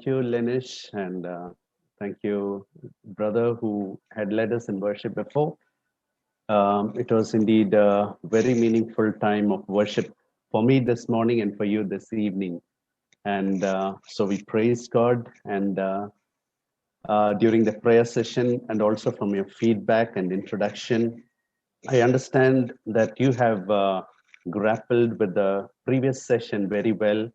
you, Lenish, and thank you, brother, who had led us in worship before. It was indeed a very meaningful time of worship for me this morning and for you this evening. And so we praise God. And during the prayer session, and also from your feedback and introduction, I understand that you have grappled with the previous session very well,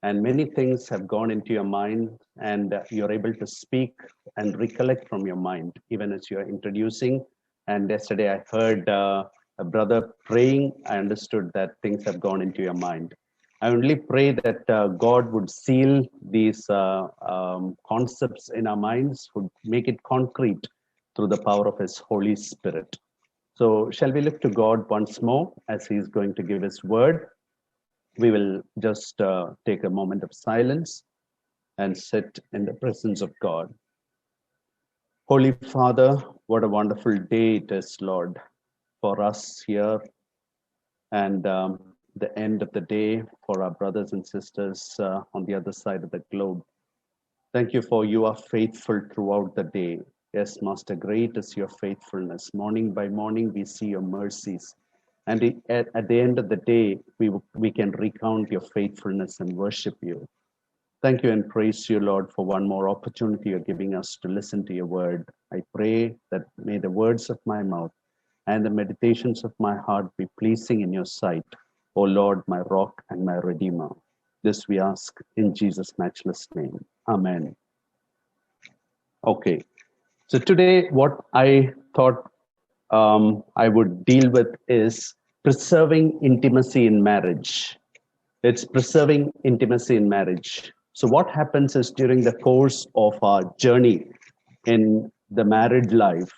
and many things have gone into your mind, and you're able to speak and recollect from your mind, even as you're introducing. And yesterday I heard a brother praying. I understood that things have gone into your mind. I only pray that God would seal these concepts in our minds, would make it concrete through the power of His Holy Spirit. So shall we look to God once more as He's going to give His word? We will just take a moment of silence and sit in the presence of God. Holy Father, what a wonderful day it is, Lord, for us here, and the end of the day for our brothers and sisters on the other side of the globe. Thank you for you are faithful throughout the day. Yes, Master, great is your faithfulness. Morning by morning, we see your mercies. And at the end of the day, we can recount your faithfulness and worship you. Thank you and praise you, Lord, for one more opportunity you're giving us to listen to your word. I pray that may the words of my mouth and the meditations of my heart be pleasing in your sight, O Lord, my rock and my redeemer. This we ask in Jesus' matchless name. Amen. Okay. So today, what I thought I would deal with is preserving intimacy in marriage. It's preserving intimacy in marriage. So what happens is during the course of our journey in the married life,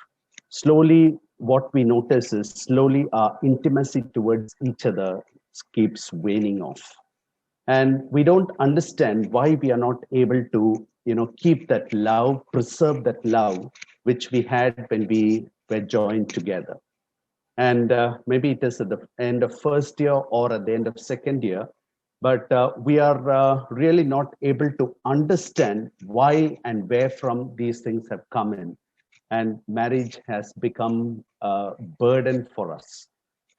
slowly what we notice is slowly our intimacy towards each other keeps waning off. And we don't understand why we are not able to keep that love, preserve that love which we had when we were joined together. And maybe it is at the end of first year or at the end of second year, but we are really not able to understand why and where from these things have come in, and marriage has become a burden for us.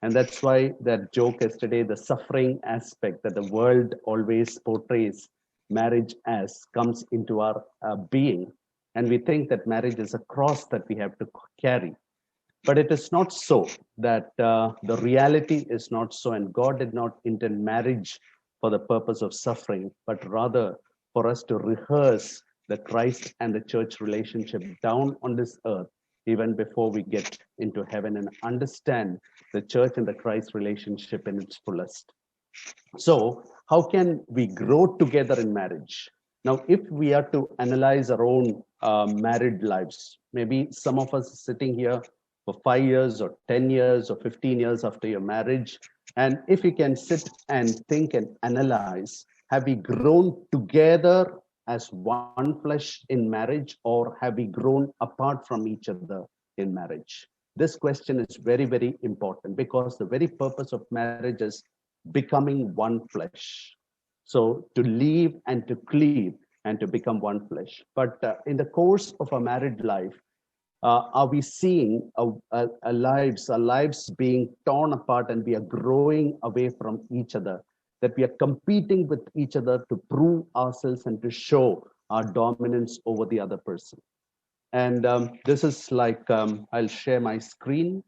And that's why that joke yesterday, the suffering aspect that the world always portrays marriage as, comes into our being. And we think that marriage is a cross that we have to carry. But it is not so, that the reality is not so. And God did not intend marriage for the purpose of suffering, but rather for us to rehearse the Christ and the church relationship down on this earth, even before we get into heaven and understand the church and the Christ relationship in its fullest. So how can we grow together in marriage? Now, if we are to analyze our own married lives, maybe some of us sitting here for 5 years or 10 years or 15 years after your marriage, and if you can sit and think and analyze, have we grown together as one flesh in marriage, or have we grown apart from each other in marriage? This question is very, very important, because the very purpose of marriage is becoming one flesh. So to leave and to cleave and to become one flesh. But in the course of a married life, are we seeing our lives being torn apart, and we are growing away from each other, that we are competing with each other to prove ourselves and to show our dominance over the other person? And this is like, I'll share my screen.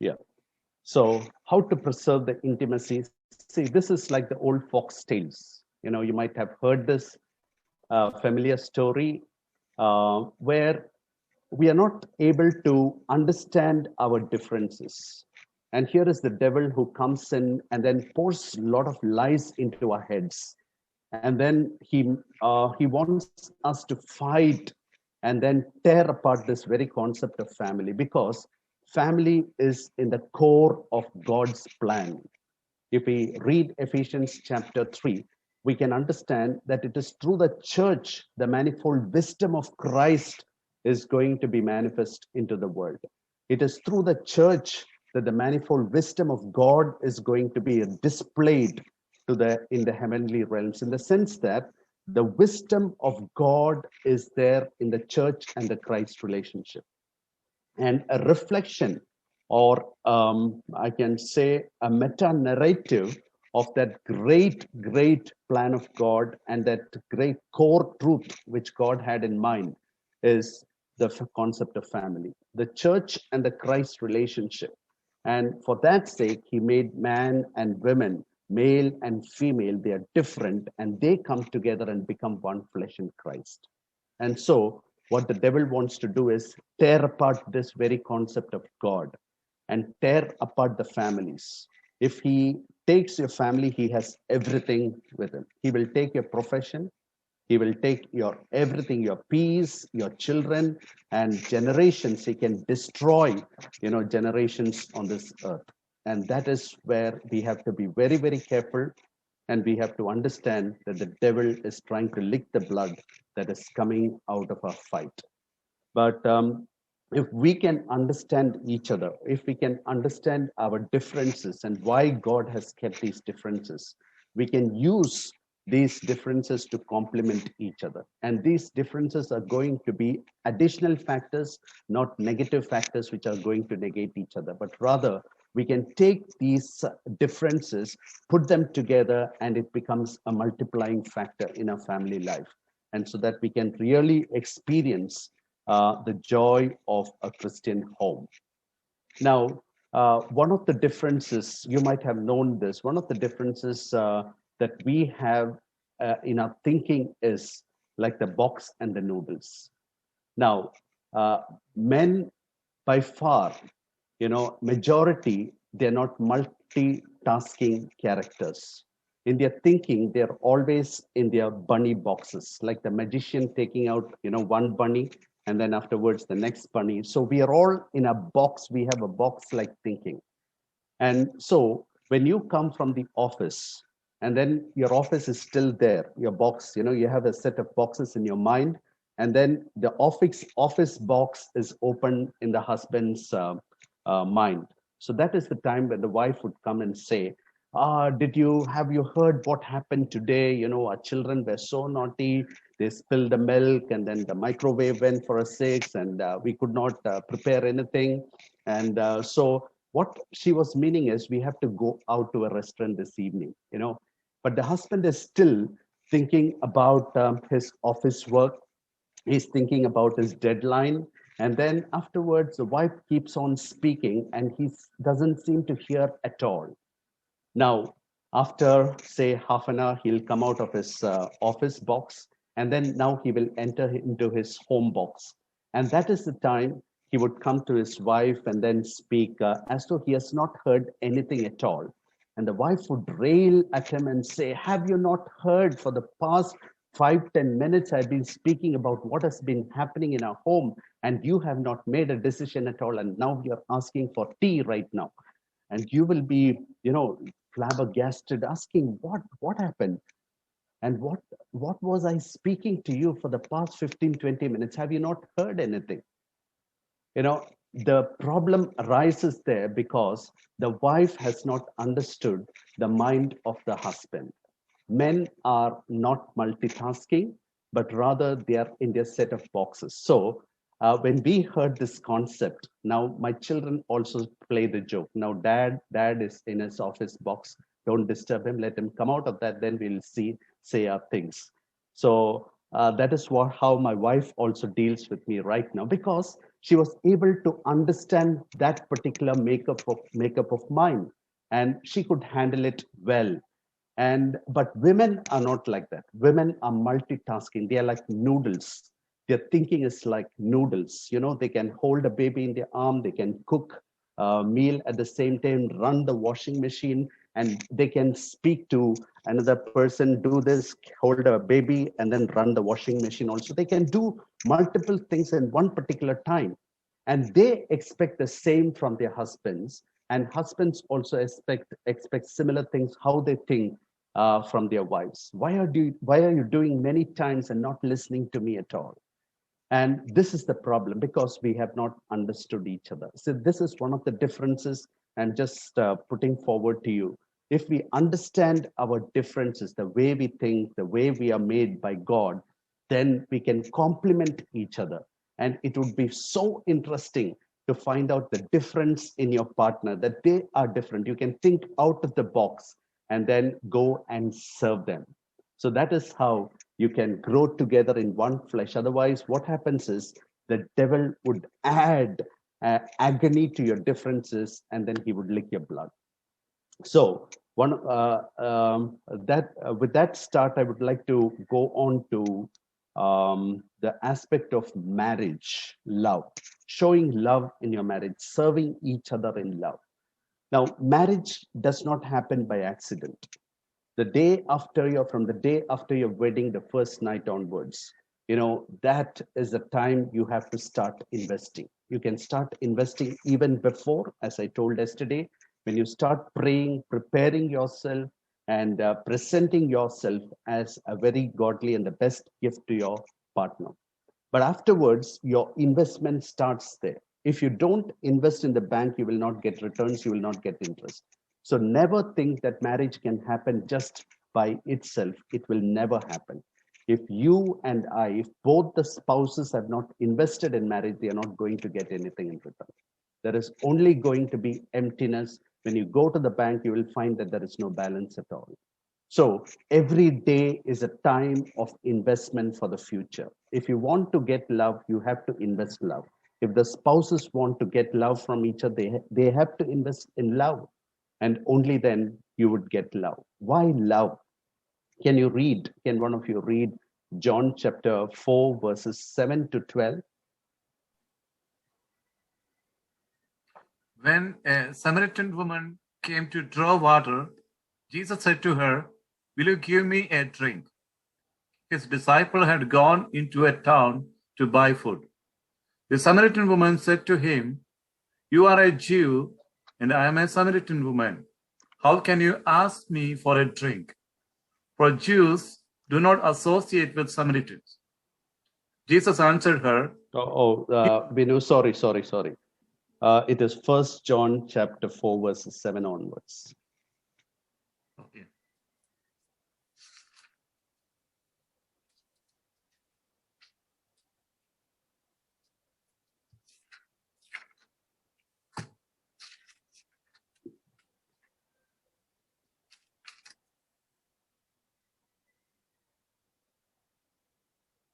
Yeah. So how to preserve the intimacy? See, this is like the old fox tales. You might have heard this familiar story where we are not able to understand our differences. And here is the devil who comes in and then pours a lot of lies into our heads. And then he wants us to fight and then tear apart this very concept of family, because family is in the core of God's plan. If we read Ephesians chapter 3, we can understand that it is through the church the manifold wisdom of Christ is going to be manifest into the world. It is through the church that the manifold wisdom of God is going to be displayed to the in the heavenly realms, in the sense that the wisdom of God is there in the church and the Christ relationship, and a reflection, or I can say a meta narrative of that great plan of God, and that great core truth which God had in mind is the concept of family, the church and the Christ relationship. And for that sake, he made man and women, male and female, they are different, and they come together and become one flesh in Christ. And so, what the devil wants to do is tear apart this very concept of God and tear apart the families. If he takes your family, he has everything with him. He will take your profession, he will take your everything, your peace, your children, and generations. He can destroy, generations on this earth. And that is where we have to be very, very careful. And we have to understand that the devil is trying to lick the blood that is coming out of our fight. But if we can understand each other, if we can understand our differences and why God has kept these differences, we can use these differences to complement each other. And these differences are going to be additional factors, not negative factors which are going to negate each other, but rather we can take these differences, put them together, and it becomes a multiplying factor in our family life. And so that we can really experience the joy of a Christian home. Now, one of the differences, you might have known this, one of the differences that we have in our thinking is like the box and the noodles. Now, men by far, majority, they're not multitasking characters. In their thinking, they're always in their bunny boxes, like the magician taking out, one bunny, and then afterwards the next bunny. So we are all in a box. We have a box-like thinking. And so when you come from the office, and then your office is still there, your box, you have a set of boxes in your mind, and then the office box is open in the husband's mind. So that is the time when the wife would come and say, have you heard what happened today? Our children were so naughty. They spilled the milk, and then the microwave went for a six, and we could not prepare anything. And so what she was meaning is we have to go out to a restaurant this evening, but the husband is still thinking about his office work. He's thinking about his deadline. And then afterwards, the wife keeps on speaking, and he doesn't seem to hear at all. Now, after say half an hour, he'll come out of his office box, and then now he will enter into his home box. And that is the time he would come to his wife and then speak as though he has not heard anything at all. And the wife would rail at him and say, have you not heard? For the past 5-10 minutes, I've been speaking about what has been happening in our home, and you have not made a decision at all. And now you're asking for tea right now. And you will be, flabbergasted, asking what happened, and what was I speaking to you for the past 15-20 minutes? Have you not heard anything? The problem arises there because the wife has not understood the mind of the husband. Men are not multitasking, but rather they are in their set of boxes. So when we heard this concept, now my children also play the joke. Now dad is in his office box. Don't disturb him. Let him come out of that. Then we'll say our things. So that is how my wife also deals with me right now, because she was able to understand that particular makeup of mine, and she could handle it well. But women are not like that. Women are multitasking. They are like noodles. Their thinking is like noodles. They can hold a baby in their arm. They can cook a meal at the same time, run the washing machine, and they can speak to another person, do this, hold a baby, and then run the washing machine also. They can do multiple things in one particular time. And they expect the same from their husbands. And husbands also expect similar things, how they think from their wives. Why are you doing many times and not listening to me at all? And this is the problem, because we have not understood each other. So this is one of the differences. And just putting forward to you, if we understand our differences, the way we think, the way we are made by God, then we can complement each other. And it would be so interesting to find out the difference in your partner, that they are different. You can think out of the box and then go and serve them. So that is how you can grow together in one flesh. Otherwise, what happens is the devil would add agony to your differences, and then he would lick your blood. So with that start, I would like to go on to the aspect of marriage, love, showing love in your marriage, serving each other in love. Now, marriage does not happen by accident. The day after from the day after your wedding, the first night onwards, that is the time you have to start investing. You can start investing even before, as I told yesterday, when you start praying, preparing yourself, and presenting yourself as a very godly and the best gift to your partner. But afterwards, your investment starts there. If you don't invest in the bank, you will not get returns, you will not get interest. So never think that marriage can happen just by itself. It will never happen. If you and I, if both the spouses have not invested in marriage, they are not going to get anything in return. There is only going to be emptiness. When you go to the bank, you will find that there is no balance at all. So every day is a time of investment for the future. If you want to get love, you have to invest love. If the spouses want to get love from each other, they have to invest in love. And only then you would get love. Why love? Can one of you read John chapter 4, verses 7 to 12? When a Samaritan woman came to draw water, Jesus said to her, "Will you give me a drink?" His disciple had gone into a town to buy food. The Samaritan woman said to him, "You are a Jew, and I am a Samaritan woman. How can you ask me for a drink?" For Jews do not associate with Samaritans. Jesus answered her. Binu, sorry. It is 1 John chapter 4, verses 7 onwards. Okay.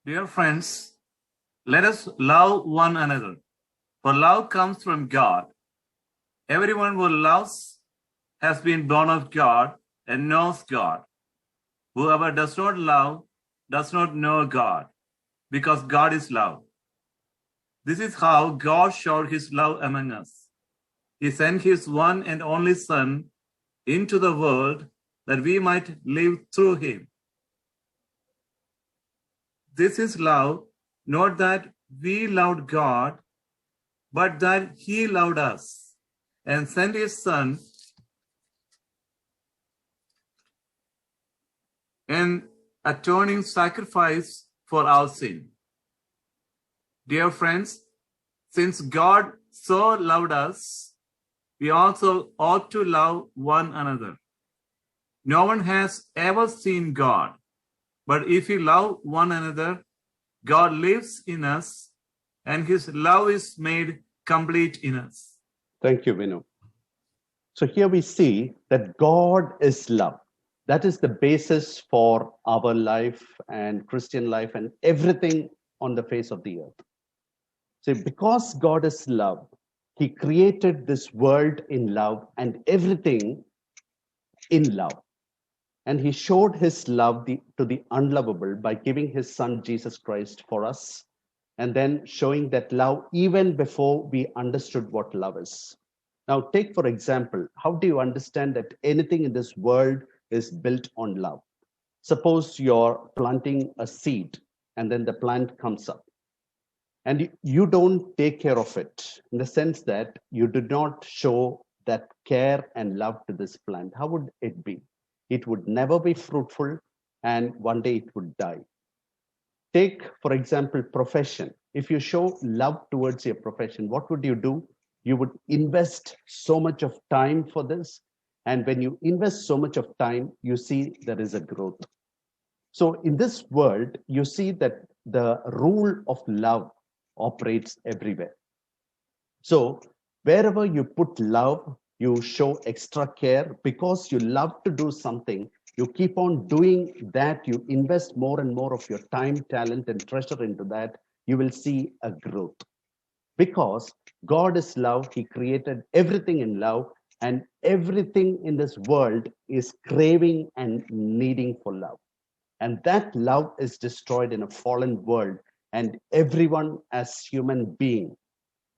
Dear friends, let us love one another, for love comes from God. Everyone who loves has been born of God and knows God. Whoever does not love does not know God, because God is love. This is how God showed his love among us. He sent his one and only Son into the world that we might live through him. This is love, not that we loved God, but that he loved us and sent his Son an atoning sacrifice for our sin. Dear friends, since God so loved us, we also ought to love one another. No one has ever seen God, but if we love one another, God lives in us, and his love is made complete in us. Thank you, Vinu. So here we see that God is love. That is the basis for our life and Christian life and everything on the face of the earth. So because God is love, he created this world in love and everything in love. And he showed his love to the unlovable by giving his son Jesus Christ for us, and then showing that love even before we understood what love is. Now, take for example, how do you understand that anything in this world is built on love? Suppose you're planting a seed and then the plant comes up, and you don't take care of it, in the sense that you do not show that care and love to this plant. How would it be? it would never be fruitful, and one day it would die. Take, for example, profession. If you show love towards your profession, what would you do? You would invest so much of time for this. And when you invest so much of time, you see there is a growth. So in this world, you see that the rule of love operates everywhere. So wherever you put love, you show extra care because you love to do something. You keep on doing that. You invest more and more of your time, talent, and treasure into that. You will see a growth because God is love. He created everything in love, and everything in this world is craving and needing for love. And that love is destroyed in a fallen world, and everyone as human being,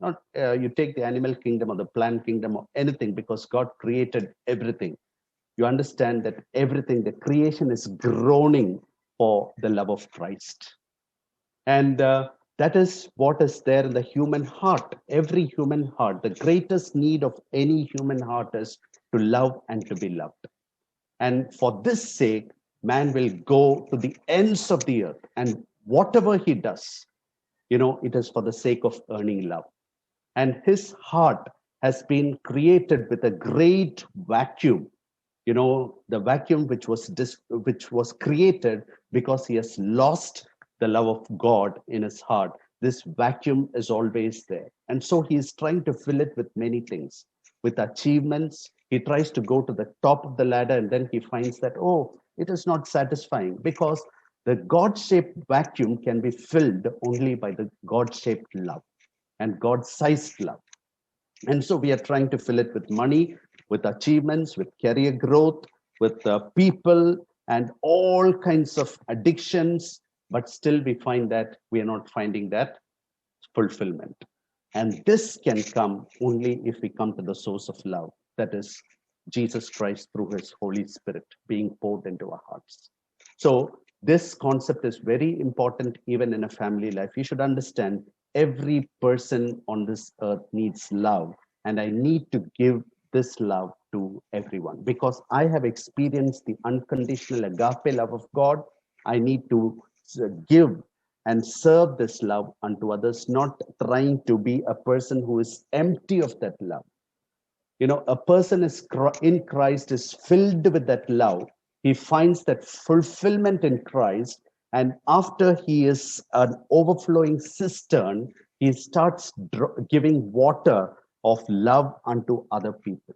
not you take the animal kingdom or the plant kingdom or anything, because God created everything. You understand that everything, the creation is groaning for the love of Christ. And that is what is there in the human heart. Every human heart, the greatest need of any human heart is to love and to be loved. And for this sake, man will go to the ends of the earth. And whatever he does, it is for the sake of earning love. And his heart has been created with a great vacuum. The vacuum which was created because he has lost the love of God in his heart. This vacuum is always there. And so he is trying to fill it with many things, with achievements. He tries to go to the top of the ladder, and then he finds that, oh, it is not satisfying, because the God-shaped vacuum can be filled only by the God-shaped love and God-sized love. And so we are trying to fill it with money, with achievements, with career growth, with people, and all kinds of addictions. But still we find that we are not finding that fulfillment. And this can come only if we come to the source of love, that is Jesus Christ through his Holy Spirit being poured into our hearts. So this concept is very important even in a family life. You should understand every person on this earth needs love, and I need to give this love to everyone because I have experienced the unconditional agape love of God. I need to give and serve this love unto others, not trying to be a person who is empty of that love. A person is in Christ is filled with that love. He finds that fulfillment in Christ, and after he is an overflowing cistern, he starts giving water of love unto other people.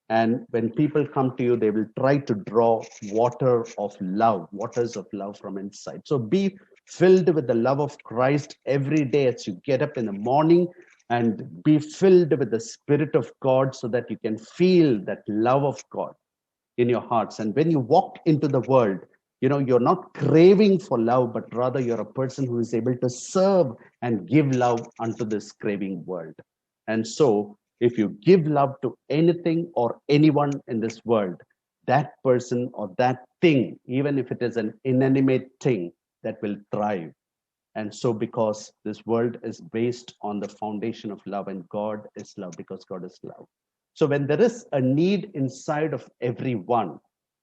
And when people come to you, they will try to draw waters of love from inside. So be filled with the love of Christ every day as you get up in the morning, and be filled with the Spirit of God so that you can feel that love of God in your hearts. And when you walk into the world, you're not craving for love, but rather you're a person who is able to serve and give love unto this craving world. And so if you give love to anything or anyone in this world, that person or that thing, even if it is an inanimate thing, that will thrive. And so because this world is based on the foundation of love, and God is love because God is love. So when there is a need inside of everyone,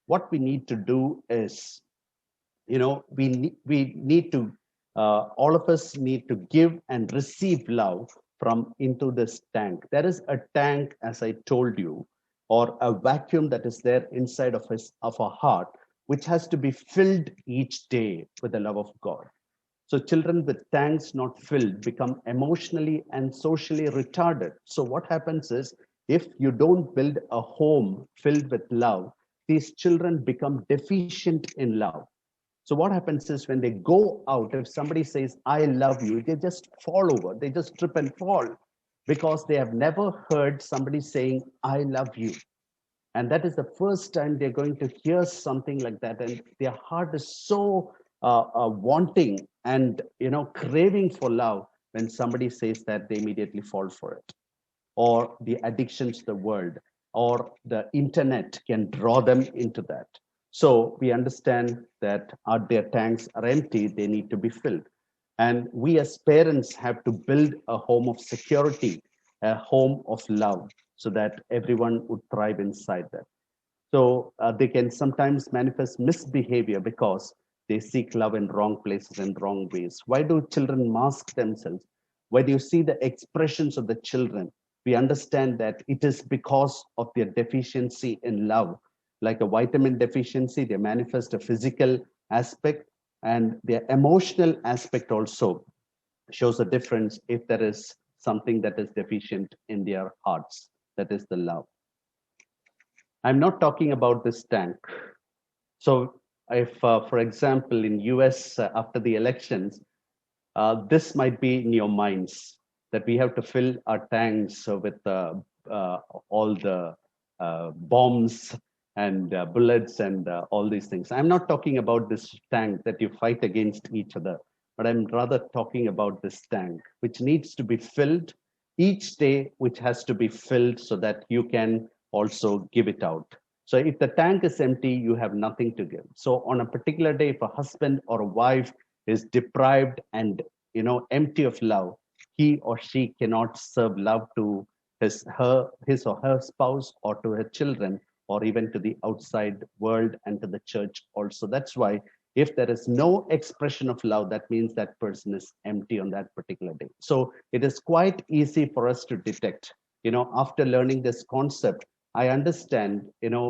what we need to do is, we need to, all of us need to give and receive love from into this tank. There is a tank, as I told you, or a vacuum that is there inside of our heart, which has to be filled each day with the love of God. So children with tanks not filled become emotionally and socially retarded. So what happens is, if you don't build a home filled with love, these children become deficient in love. So what happens is, when they go out, if somebody says, I love you, they just fall over, they just trip and fall, because they have never heard somebody saying, I love you. And that is the first time they're going to hear something like that. And their heart is so wanting and craving for love. When somebody says that, they immediately fall for it. Or the addictions to the world or the internet can draw them into that. So we understand that their tanks are empty, they need to be filled. And we as parents have to build a home of security, a home of love, so that everyone would thrive inside that. So they can sometimes manifest misbehavior because they seek love in wrong places and wrong ways. Why do children mask themselves? When you see the expressions of the children, we understand that it is because of their deficiency in love. Like a vitamin deficiency, they manifest a physical aspect, and their emotional aspect also shows a difference if there is something that is deficient in their hearts, that is the love. I'm not talking about this tank. So if, for example, in US after the elections, this might be in your minds that we have to fill our tanks with uh, all the bombs and bullets and all these things. I'm not talking about this tank that you fight against each other, but I'm rather talking about this tank which needs to be filled each day, which has to be filled so that you can also give it out. So if the tank is empty, you have nothing to give. So on a particular day, if a husband or a wife is deprived and empty of love, he or she cannot serve love to his or her spouse, or to her children, or even to the outside world and to the church also. That's why if there is no expression of love, that means that person is empty on that particular day. So it is quite easy for us to detect. After learning this concept, I understand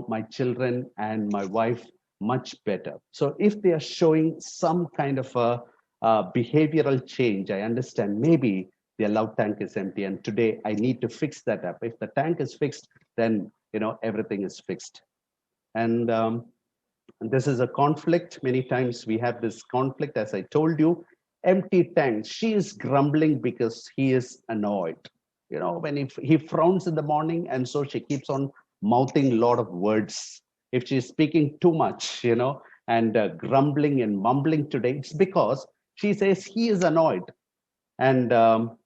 my children and my wife much better. So if they are showing some kind of a behavioral change, I understand maybe their love tank is empty, and today I need to fix that up. If the tank is fixed, then everything is fixed. And this is a conflict. Many times we have this conflict. As I told you, empty tank. She is grumbling because he is annoyed. When he frowns in the morning, and so she keeps on mouthing a lot of words. If she's speaking too much, and grumbling and mumbling today, it's because she says he is annoyed. And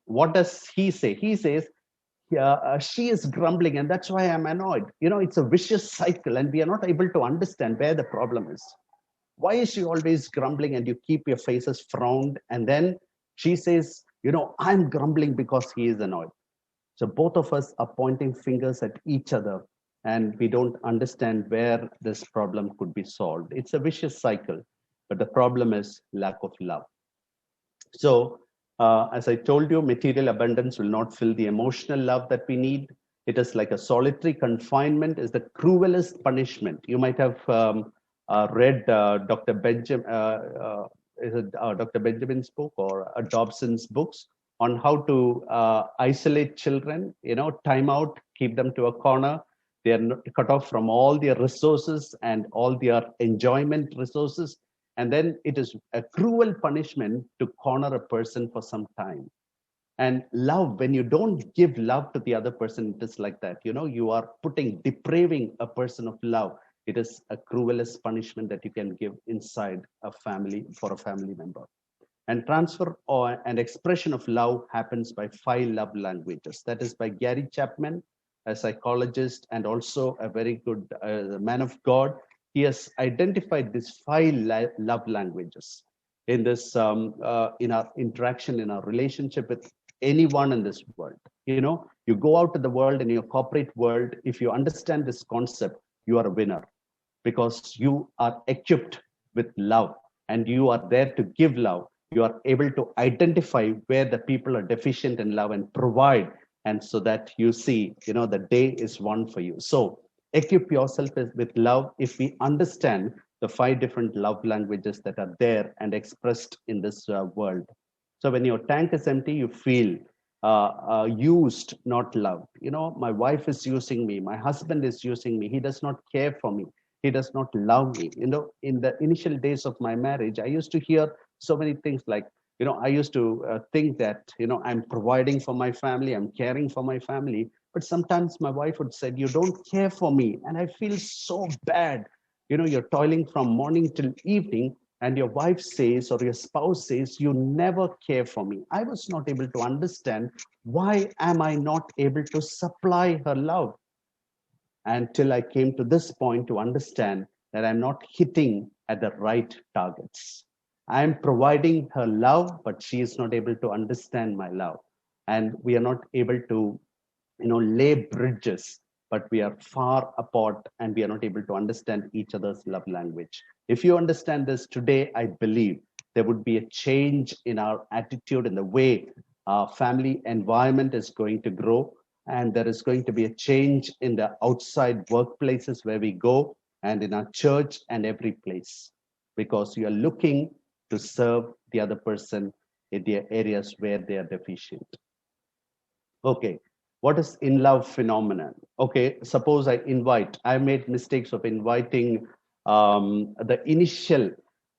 what does he say? He says, yeah, she is grumbling, and that's why I'm annoyed. It's a vicious cycle, and we are not able to understand where the problem is. Why is she always grumbling, and you keep your faces frowned? And then she says, I'm grumbling because he is annoyed. So both of us are pointing fingers at each other, and we don't understand where this problem could be solved. It's a vicious cycle, but the problem is lack of love. So, as I told you, material abundance will not fill the emotional love that we need. It is like a solitary confinement is the cruelest punishment. You might have read Dr. Dr. Benjamin's book, or Dobson's books on how to isolate children, time out, keep them to a corner. They are cut off from all their resources and all their enjoyment resources. And then it is a cruel punishment to corner a person for some time. And love, when you don't give love to the other person, it is like that. You are depraving a person of love. It is a cruelest punishment that you can give inside a family for a family member. And transfer or an expression of love happens by 5 love languages. That is by Gary Chapman, a psychologist and also a very good man of God. He has identified these 5 love languages in this in our interaction, in our relationship with anyone in this world. You go out to the world, in your corporate world, if you understand this concept, you are a winner, because you are equipped with love and you are there to give love. You are able to identify where the people are deficient in love and provide, and so that you see, the day is won for you. So equip yourself with love. If we understand the 5 different love languages that are there and expressed in this world. So when your tank is empty, you feel used, not loved. My wife is using me. My husband is using me. He does not care for me. He does not love me. In the initial days of my marriage, I used to hear so many things like, I used to think that, I'm providing for my family, I'm caring for my family. But sometimes my wife would say, you don't care for me. And I feel so bad. You're toiling from morning till evening, and your wife says, or your spouse says, you never care for me. I was not able to understand, why am I not able to supply her love? Until I came to this point to understand that I'm not hitting at the right targets. I'm providing her love, but she is not able to understand my love. And we are not able to, lay bridges but we are far apart and we are not able to understand each other's love language. If you understand this today, I believe there would be a change in our attitude, in the way our family environment is going to grow. And there is going to be a change in the outside workplaces where we go, and in our church and every place, because you are looking to serve the other person in the areas where they are deficient. Okay, what is in love phenomenon? Okay, suppose I made mistakes of inviting the initial,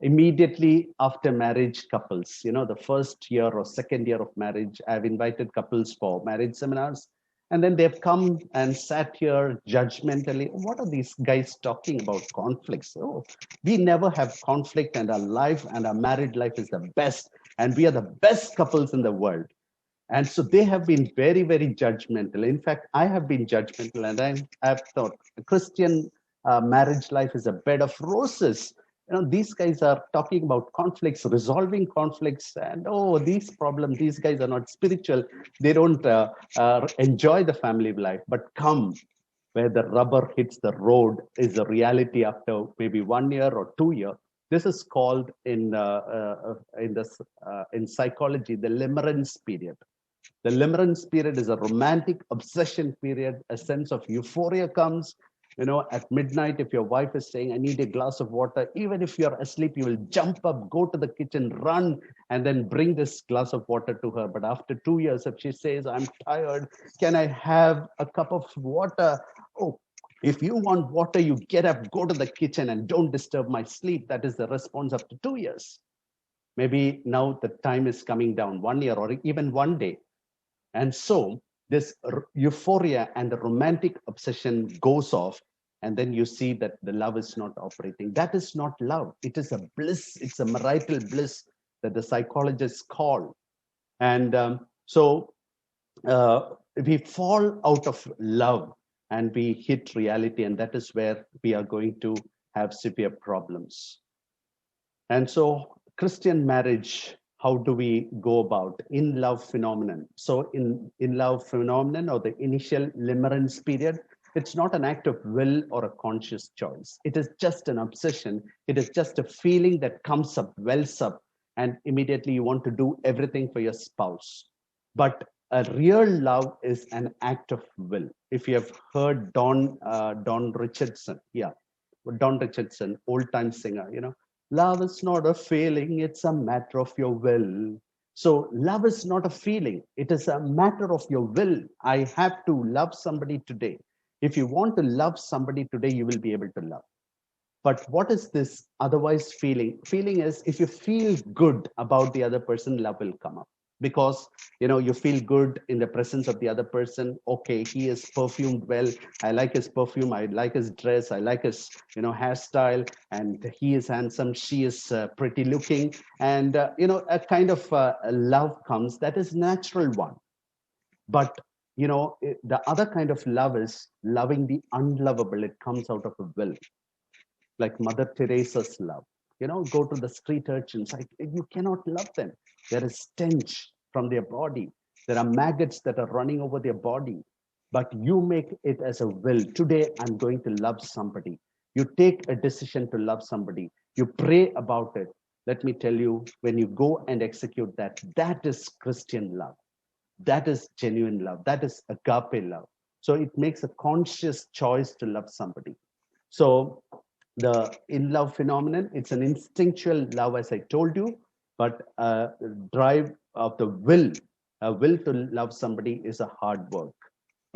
immediately after marriage couples, the first year or second year of marriage. I've invited couples for marriage seminars, and then they've come and sat here judgmentally. What are these guys talking about conflicts? Oh, we never have conflict, and our life and our married life is the best, and we are the best couples in the world. And so they have been very, very judgmental. In fact, I have been judgmental, and I've thought a Christian marriage life is a bed of roses. These guys are talking about conflicts, resolving conflicts, and oh, these problems, these guys are not spiritual. They don't enjoy the family life. But come, where the rubber hits the road is the reality after maybe 1 year or 2 years. This is called in psychology the limerence period. The limerence period is a romantic obsession period. A sense of euphoria comes. At midnight, if your wife is saying, I need a glass of water, even if you're asleep, you will jump up, go to the kitchen, run, and then bring this glass of water to her. But after 2 years, if she says, I'm tired, can I have a cup of water? Oh, if you want water, you get up, go to the kitchen, and don't disturb my sleep. That is the response after 2 years. Maybe now the time is coming down, 1 year or even 1 day. And so this euphoria and the romantic obsession goes off, and then you see that the love is not operating. That is not love. It is a bliss. It's a marital bliss that the psychologists call. And so we fall out of love and we hit reality, and that is where we are going to have severe problems. And so Christian marriage, how do we go about in love phenomenon? So in love phenomenon, or the initial limerence period, it's not an act of will or a conscious choice. It is just an obsession. It is just a feeling that comes up, wells up, and immediately you want to do everything for your spouse. But a real love is an act of will. If you have heard Don Richardson, Don Richardson, old-time singer, love is not a feeling, it's a matter of your will. So love is not a feeling, it is a matter of your will. I have to love somebody today. If you want to love somebody today, you will be able to love. But what is this otherwise feeling? Feeling is, if you feel good about the other person, love will come up. Because you feel good in the presence of the other person. Okay, he is perfumed well, I like his perfume, I like his dress, I like his hairstyle, and he is handsome, she is pretty looking, and a kind of love comes. That is natural one. But the other kind of love is loving the unlovable. It comes out of a will, like Mother Teresa's love. Go to the street urchins, you cannot love them. There is stench from their body. There are maggots that are running over their body. But you make it as a will. Today, I'm going to love somebody. You take a decision to love somebody. You pray about it. Let me tell you, when you go and execute that, that is Christian love. That is genuine love. That is agape love. So it makes a conscious choice to love somebody. So the in love phenomenon, it's an instinctual love, as I told you, but drive of the will, a will to love somebody is a hard work.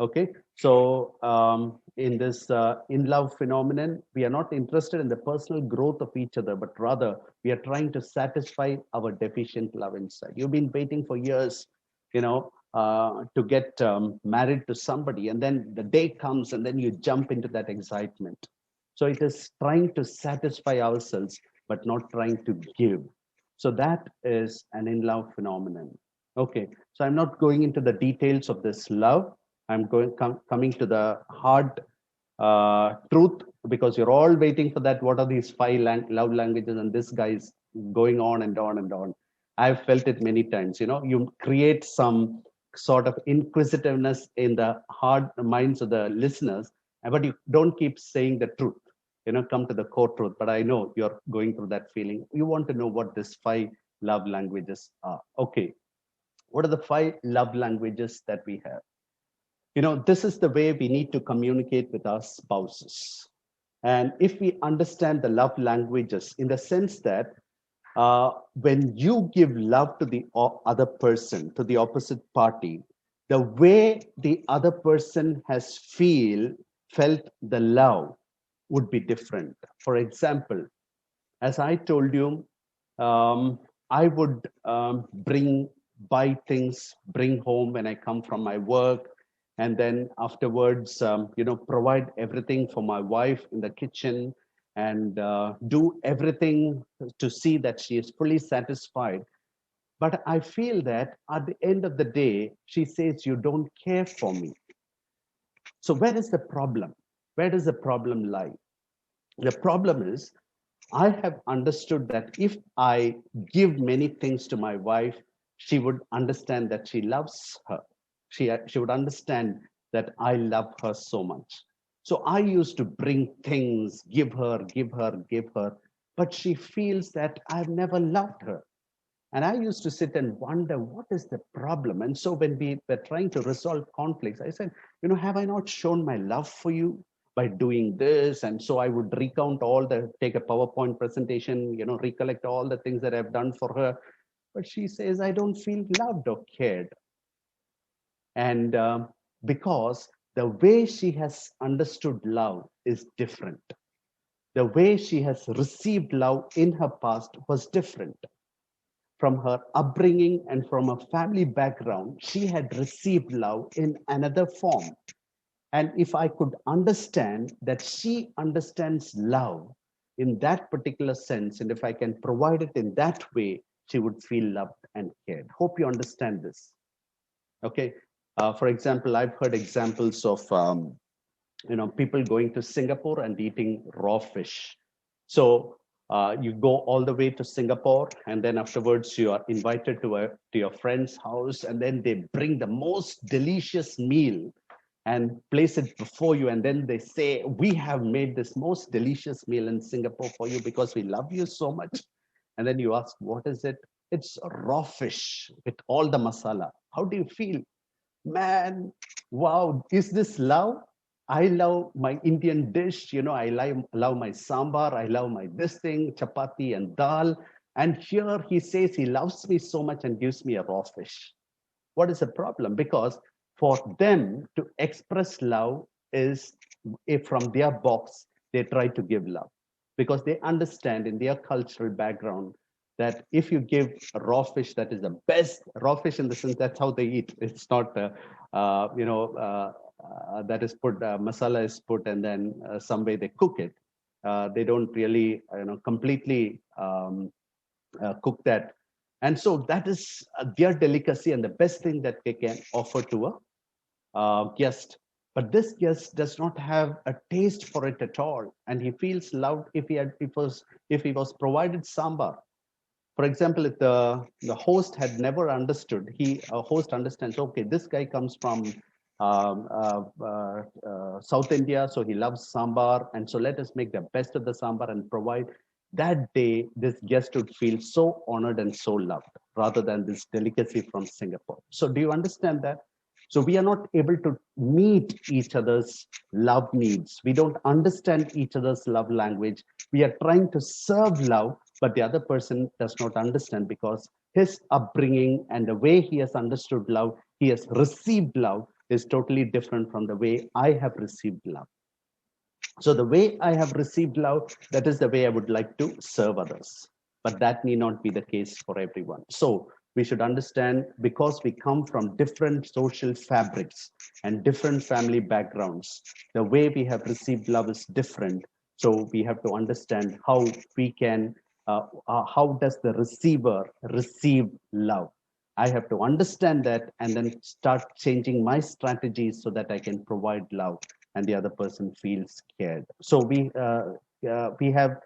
Okay, so in this in love phenomenon, we are not interested in the personal growth of each other, but rather we are trying to satisfy our deficient love inside. You've been waiting for years, to get married to somebody, and then the day comes, and then you jump into that excitement. So it is trying to satisfy ourselves, but not trying to give. So that is an in-love phenomenon. Okay, so I'm not going into the details of this love. I'm coming to the hard truth, because you're all waiting for that. What are these 5 love languages? And this guy is going on and on and on. I've felt it many times. You create some sort of inquisitiveness in the hard minds of the listeners, but you don't keep saying the truth. Come to the core truth. But I know you're going through that feeling. You want to know what these 5 love languages are. Okay, what are the 5 love languages that we have? This is the way we need to communicate with our spouses. And if we understand the love languages in the sense that when you give love to the other person, to the opposite party, the way the other person has felt the love would be different. For example, as I told you, I would buy things, bring home when I come from my work, and then afterwards, provide everything for my wife in the kitchen, and do everything to see that she is fully satisfied. But I feel that at the end of the day, she says, "You don't care for me." So where is the problem? Where does the problem lie? The problem is, I have understood that if I give many things to my wife, she would understand that she loves her. She would understand that I love her so much. So I used to bring things, give her, give her, give her, but she feels that I've never loved her. And I used to sit and wonder, what is the problem? And so when we were trying to resolve conflicts, I said, have I not shown my love for you by doing this? And so I would take a PowerPoint presentation, recollect all the things that I've done for her. But she says, I don't feel loved or cared. And because the way she has understood love is different. The way she has received love in her past was different. From her upbringing and from a family background, she had received love in another form. And if I could understand that she understands love in that particular sense, and if I can provide it in that way, she would feel loved and cared. Hope you understand this. Okay. For example, I've heard examples of people going to Singapore and eating raw fish. So you go all the way to Singapore, and then afterwards you are invited to your friend's house, and then they bring the most delicious meal and place it before you, and then they say, "We have made this most delicious meal in Singapore for you because we love you so much." And then you ask, "What is it?" "It's raw fish with all the masala." How do you feel? Man, wow, is this love? I love my Indian dish, I love my sambar, I love my this thing, chapati and dal. And here he says he loves me so much and gives me a raw fish. What is the problem? Because for them to express love is, if from their box, they try to give love. Because they understand in their cultural background that if you give a raw fish, that is the best raw fish, in the sense that's how they eat. It's not, that is put, masala is put, and then some way they cook it. They don't really, completely cook that. And so that is their delicacy and the best thing that they can offer to a guest. But this guest does not have a taste for it at all, and he feels loved if he was provided sambar. For example, if the host had never understood, a host understands, okay, this guy comes from South India, so he loves sambar, and so let us make the best of the sambar and provide. That day, this guest would feel so honored and so loved, rather than this delicacy from Singapore. So do you understand that? So we are not able to meet each other's love needs. We don't understand each other's love language. We are trying to serve love, but the other person does not understand, because his upbringing and the way he has understood love, he has received love, is totally different from the way I have received love. So the way I have received love, that is the way I would like to serve others. But that need not be the case for everyone. So we should understand, because we come from different social fabrics and different family backgrounds, the way we have received love is different. So we have to understand how we can, how does the receiver receive love? I have to understand that and then start changing my strategies so that I can provide love and the other person feels cared. So we have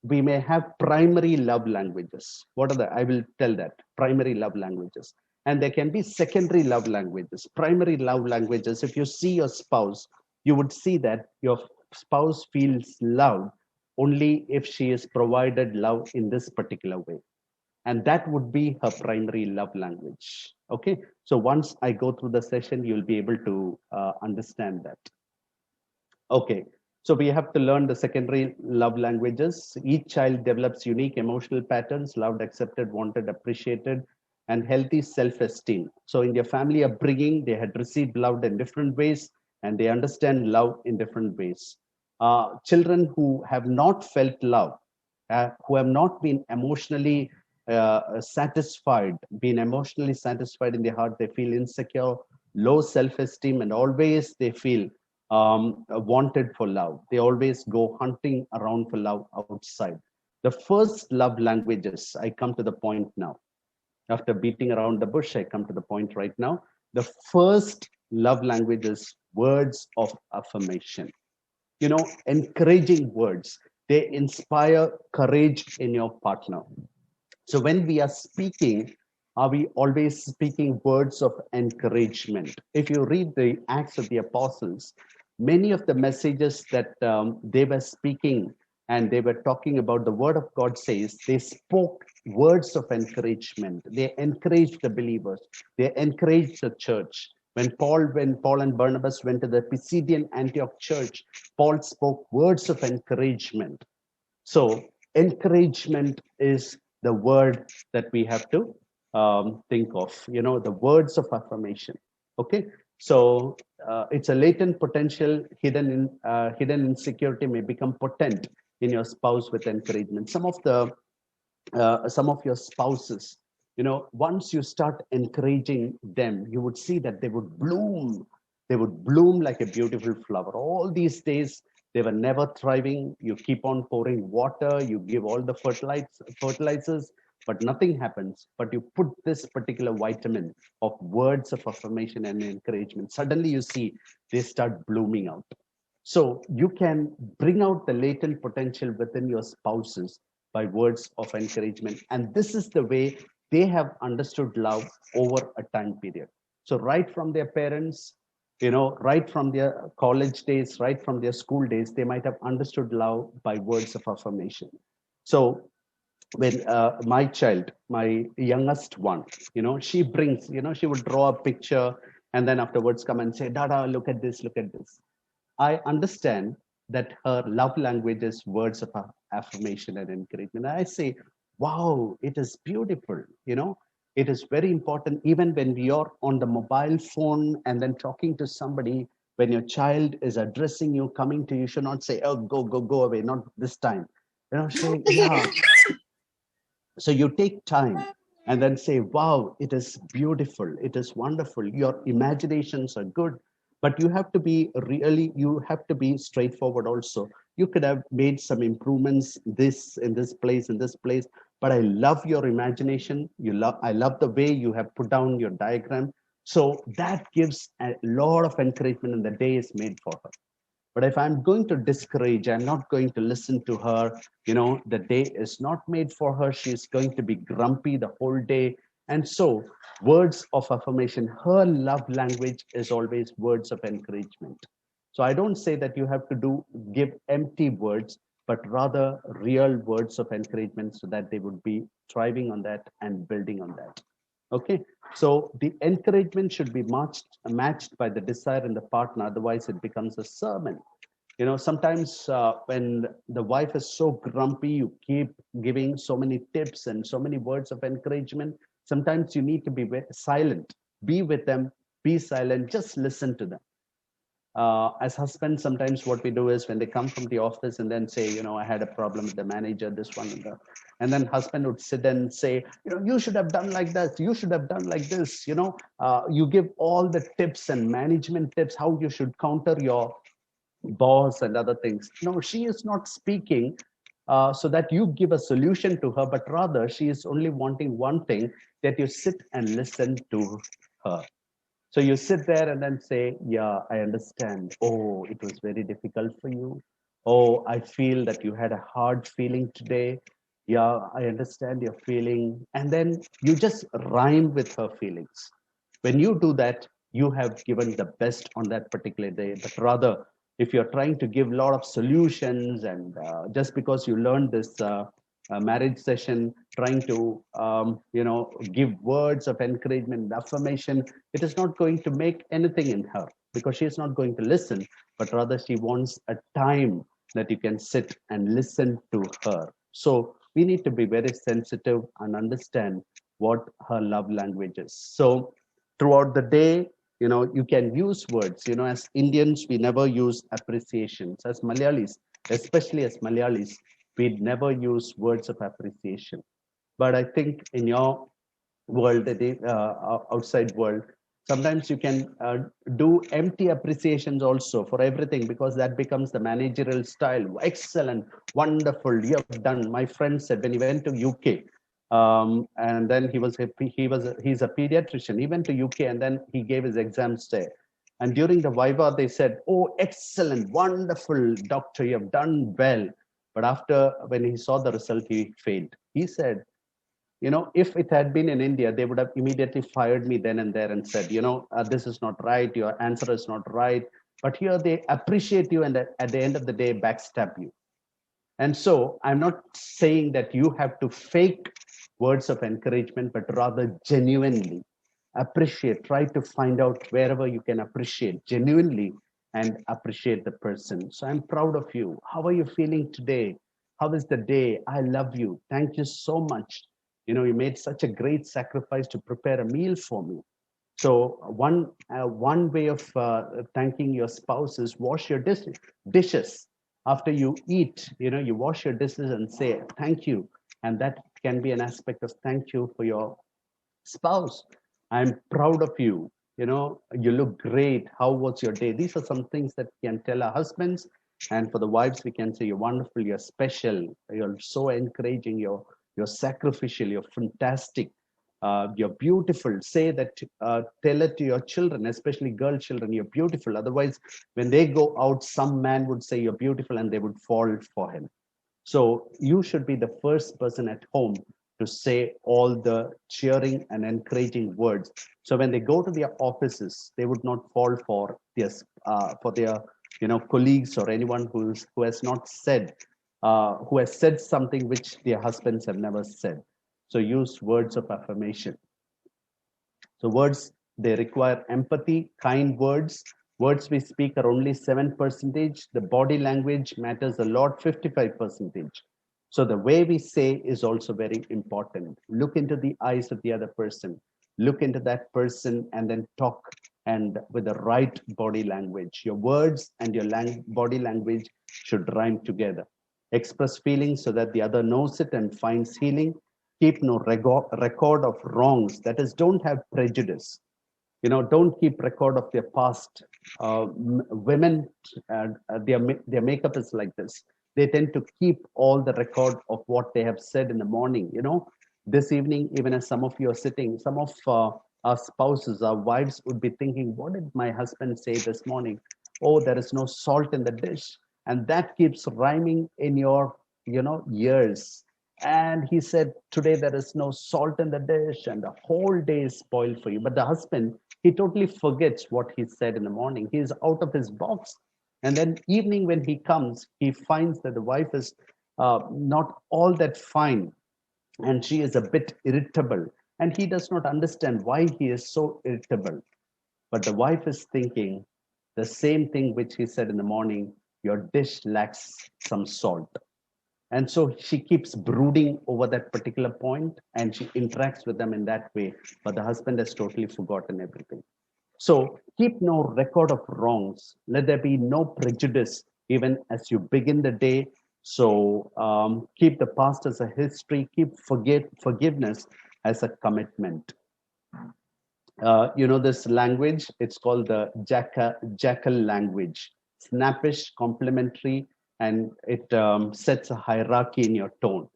we may have primary love languages. What are the, I will tell that, primary love languages. And there can be secondary love languages. Primary love languages, if you see your spouse, you would see that your spouse feels loved only if she is provided love in this particular way. And that would be her primary love language. Okay. So once I go through the session, you'll be able to understand that. Okay, so we have to learn the secondary love languages. Each child develops unique emotional patterns, loved, accepted, wanted, appreciated, and healthy self-esteem. So in their family upbringing, they had received love in different ways, and they understand love in different ways. Children who have not felt love, who have not been emotionally satisfied, been emotionally satisfied in their heart, they feel insecure, low self-esteem, and always they feel wanted for love. They always go hunting around for love outside. The first love languages, I come to the point now. After beating around the bush, I come to the point right now. The first love language is words of affirmation. You know, encouraging words. They inspire courage in your partner. So when we are speaking, are we always speaking words of encouragement? If you read the Acts of the Apostles, many of the messages that they were speaking and they were talking about, the word of God says they spoke words of encouragement. They encouraged the believers. They encouraged the church. When Paul and Barnabas went to the Pisidian Antioch church, Paul spoke words of encouragement. So encouragement is the word that we have to think of, you know, the words of affirmation. Okay, so it's a latent potential. Hidden insecurity may become potent in your spouse with encouragement. Some of your spouses, you know, once you start encouraging them, you would see that they would bloom. They would bloom like a beautiful flower. All these days, they were never thriving. You keep on pouring water, you give all the fertilizers, but nothing happens. But you put this particular vitamin of words of affirmation and encouragement. Suddenly you see they start blooming out. So you can bring out the latent potential within your spouses by words of encouragement. And this is the way they have understood love over a time period. So right from their parents, you know, right from their college days, right from their school days, they might have understood love by words of affirmation. So when my child, my youngest one, you know, she brings, you know, she would draw a picture and then afterwards come and say, Dada, look at this, look at this. I understand that her love language is words of affirmation and encouragement. I say, wow, it is beautiful. You know, it is very important. Even when we are on the mobile phone and then talking to somebody, when your child is addressing you, coming to you, you should not say, oh, go away, not this time. You know, say, yeah. So you take time and then say, wow, it is beautiful. It is wonderful. Your imaginations are good, but you have to be you have to be straightforward also. You could have made some improvements in this place, but I love your imagination. I love the way you have put down your diagram. So that gives a lot of encouragement and the day is made for her. But if I'm going to discourage, I'm not going to listen to her, you know, the day is not made for her. She's going to be grumpy the whole day. And so words of affirmation, her love language is always words of encouragement. So I don't say that you have to give empty words, but rather real words of encouragement so that they would be thriving on that and building on that. Okay, so the encouragement should be matched by the desire in the partner, otherwise it becomes a sermon. You know, sometimes when the wife is so grumpy, you keep giving so many tips and so many words of encouragement. Sometimes you need to be silent, be with them, be silent, just listen to them. As husbands, sometimes what we do is when they come from the office and then say, you know, I had a problem with the manager, this one, and then husband would sit and say, you know, you should have done like that, you should have done like this, you know, you give all the tips and management tips, how you should counter your boss and other things. No, she is not speaking so that you give a solution to her, but rather she is only wanting one thing, that you sit and listen to her. So you sit there and then say, yeah, I understand. Oh, it was very difficult for you. Oh, I feel that you had a hard feeling today. Yeah, I understand your feeling. And then you just rhyme with her feelings. When you do that, you have given the best on that particular day. But rather, if you're trying to give a lot of solutions, and just because you learned this marriage session, trying to give words of encouragement, affirmation, it is not going to make anything in her, because she is not going to listen. But rather, she wants a time that you can sit and listen to her. So we need to be very sensitive and understand what her love language is. So throughout the day, you can use words. As Indians, we never use appreciations. As Malayalis, especially as Malayalis, we never use words of appreciation. But I think in your world, outside world, sometimes you can do empty appreciations also for everything, because that becomes the managerial style. Excellent, wonderful, you have done. My friend said when he went to UK, and then he's a pediatrician. He went to UK and then he gave his exams there. And during the viva, they said, "Oh, excellent, wonderful, doctor, you have done well." But after, when he saw the result, he failed. He said, if it had been in India, they would have immediately fired me then and there and said, this is not right, your answer is not right. But here they appreciate you, and at the end of the day, backstab you. And so I'm not saying that you have to fake words of encouragement, but rather genuinely appreciate. Try to find out wherever you can appreciate genuinely and appreciate the person. So I'm proud of you. How are you feeling today? How is the day? I love you. Thank you so much. You made such a great sacrifice to prepare a meal for me. So one way of thanking your spouse is wash your dishes. After you eat, you wash your dishes and say thank you. And that can be an aspect of thank you for your spouse. I'm proud of you. You look great. How was your day? These are some things that we can tell our husbands. And for the wives, we can say, you're wonderful, you're special, you're so encouraging, you're sacrificial, you're fantastic, you're beautiful. Say that, tell it to your children, especially girl children, you're beautiful. Otherwise, when they go out, some man would say you're beautiful and they would fall for him. So you should be the first person at home to say all the cheering and encouraging words. So when they go to their offices, they would not fall for their colleagues or anyone who has not said, who has said something which their husbands have never said. So use words of affirmation. So words, they require empathy, kind words. Words we speak are only 7%. The body language matters a lot, 55%. So the way we say is also very important. Look into the eyes of the other person. Look into that person and then talk, and with the right body language. Your words and your body language should rhyme together. Express feelings so that the other knows it and finds healing. Keep no record of wrongs. That is, don't have prejudice. Don't keep record of their past. Women, their makeup is like this. They tend to keep all the record of what they have said in the morning. This evening, even as some of you are sitting, some of our spouses, our wives would be thinking, what did my husband say this morning? Oh, there is no salt in the dish. And that keeps rhyming in your, ears. And he said, today there is no salt in the dish, and the whole day is spoiled for you. But the husband, he totally forgets what he said in the morning. He is out of his box. And then evening when he comes, he finds that the wife is not all that fine, and she is a bit irritable. And he does not understand why he is so irritable. But the wife is thinking the same thing which he said in the morning, your dish lacks some salt. And so she keeps brooding over that particular point, and she interacts with them in that way. But the husband has totally forgotten everything. So keep no record of wrongs. Let there be no prejudice even as you begin the day. So keep the past as a history. Keep forgiveness as a commitment. This language, it's called the jackal language. Snappish, complimentary, and it sets a hierarchy in your tone.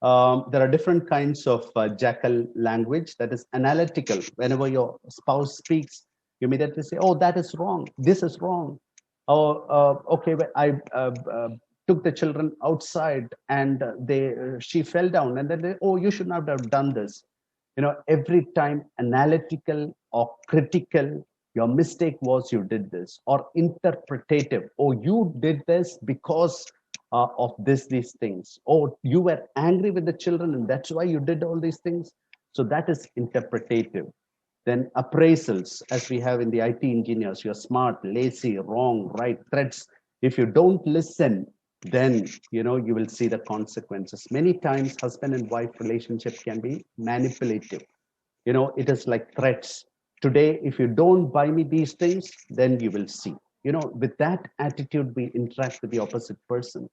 There are different kinds of jackal language that is analytical. Whenever your spouse speaks, you immediately say, oh, that is wrong. This is wrong. Okay, but I took the children outside and she fell down, and then oh, you should not have done this. Every time analytical or critical, your mistake was you did this, or interpretative, oh, you did this because of these things. Oh, you were angry with the children and that's why you did all these things. So that is interpretative. Then appraisals, as we have in the IT engineers, you're smart, lazy, wrong, right, threats. If you don't listen, then you will see the consequences. Many times husband and wife relationship can be manipulative. It is like threats. Today, if you don't buy me these things, then you will see. With that attitude, we interact with the opposite person.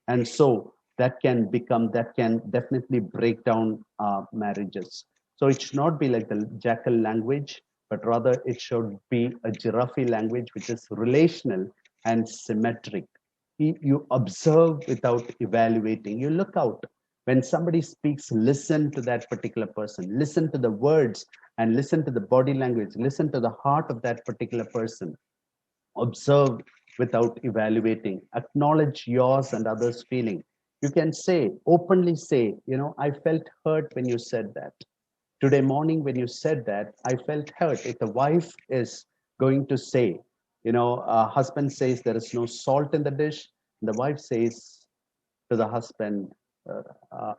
And so that can definitely break down marriages. So it should not be like the jackal language, but rather it should be a giraffe language, which is relational and symmetric. You observe without evaluating. You look out. When somebody speaks, listen to that particular person, listen to the words, and listen to the body language, listen to the heart of that particular person. Observe without evaluating. Acknowledge yours and others' feeling. You can say, openly say, I felt hurt when you said that. Today morning, when you said that, I felt hurt. If the wife is going to say, husband says there is no salt in the dish, the wife says to the husband,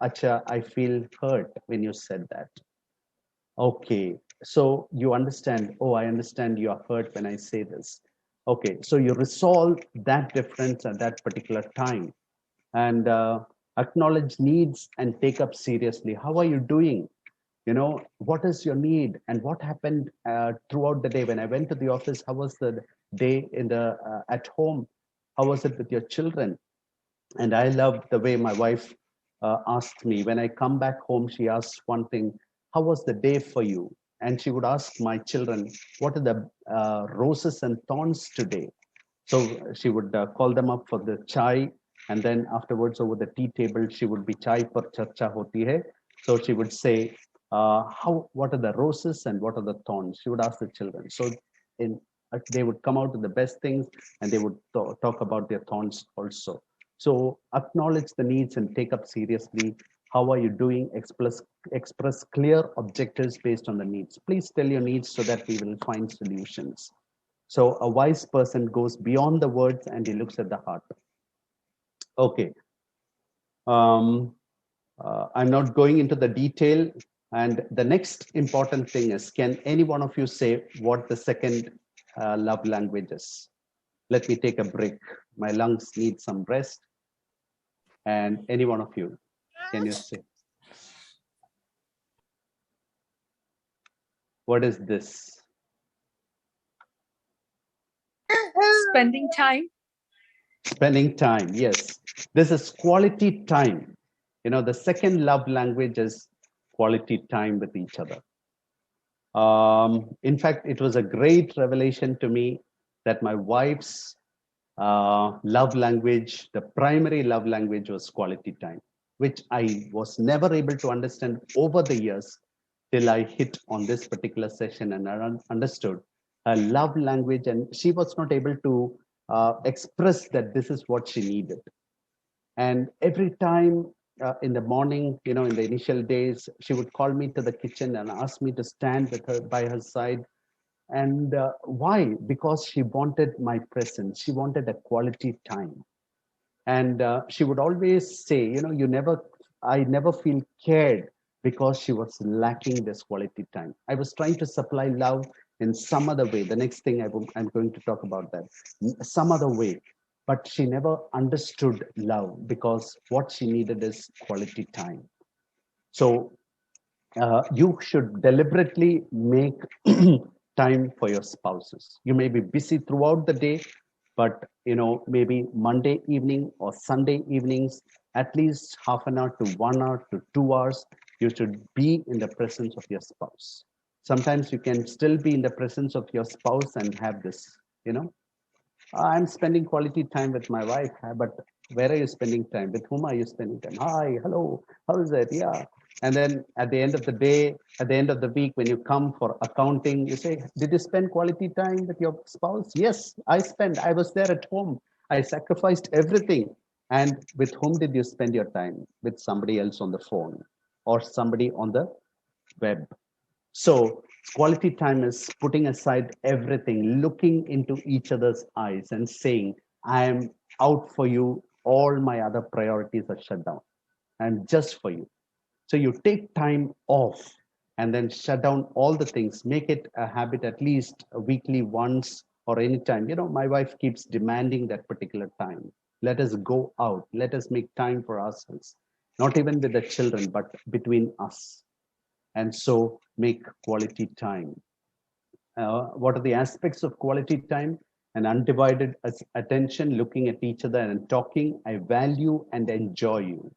Acha, I feel hurt when you said that. Okay, so you understand, oh, I understand you are hurt when I say this. Okay, so you resolve that difference at that particular time and acknowledge needs and take up seriously. How are you doing? What is your need and what happened throughout the day? When I went to the office, how was the day at home? How was it with your children? And I love the way my wife asked me when I come back home. She asks one thing: how was the day for you? And she would ask my children, what are the roses and thorns today? So she would call them up for the chai, and then afterwards over the tea table she would be chai par charcha hoti hai. So she would say, what are the roses and what are the thorns? She would ask the children. So in they would come out with the best things, and they would talk about their thorns also. So acknowledge the needs and take up seriously. How are you doing? Express clear objectives based on the needs. Please tell your needs so that we will find solutions. So a wise person goes beyond the words and he looks at the heart. Okay. I'm not going into the detail. And the next important thing is, can any one of you say what the second love language is? Let me take a break. My lungs need some rest. And any one of you, can you say? What is this? Spending time. Spending time, yes. This is quality time. The second love language is quality time with each other. In fact, it was a great revelation to me that my wife's love language, the primary love language, was quality time, which I was never able to understand over the years till I hit on this particular session and I understood her love language, and she was not able to express that this is what she needed. And every time in the morning, in the initial days, she would call me to the kitchen and ask me to stand with her by her side. And why? Because she wanted my presence. She wanted a quality time. And she would always say, I never feel cared, because she was lacking this quality time. I was trying to supply love in some other way. The next thing I'm going to talk about that, some other way. But she never understood love, because what she needed is quality time. So you should deliberately make time for your spouses. You may be busy throughout the day, but maybe Monday evening or Sunday evenings, at least half an hour to 1 hour to 2 hours, you should be in the presence of your spouse. Sometimes you can still be in the presence of your spouse and have this, I'm spending quality time with my wife, but where are you spending time? With whom are you spending time? Hi, hello, how is it? Yeah. And then at the end of the day, at the end of the week, when you come for accounting, you say, did you spend quality time with your spouse? Yes, I spent. I was there at home. I sacrificed everything. And with whom did you spend your time? With somebody else on the phone or somebody on the web. So quality time is putting aside everything, looking into each other's eyes and saying, I am out for you. All my other priorities are shut down. I'm just for you. So you take time off and then shut down all the things, make it a habit at least a weekly once or any time. My wife keeps demanding that particular time. Let us go out. Let us make time for ourselves, not even with the children, but between us. And so make quality time. What are the aspects of quality time? An undivided attention, looking at each other and talking. I value and enjoy you.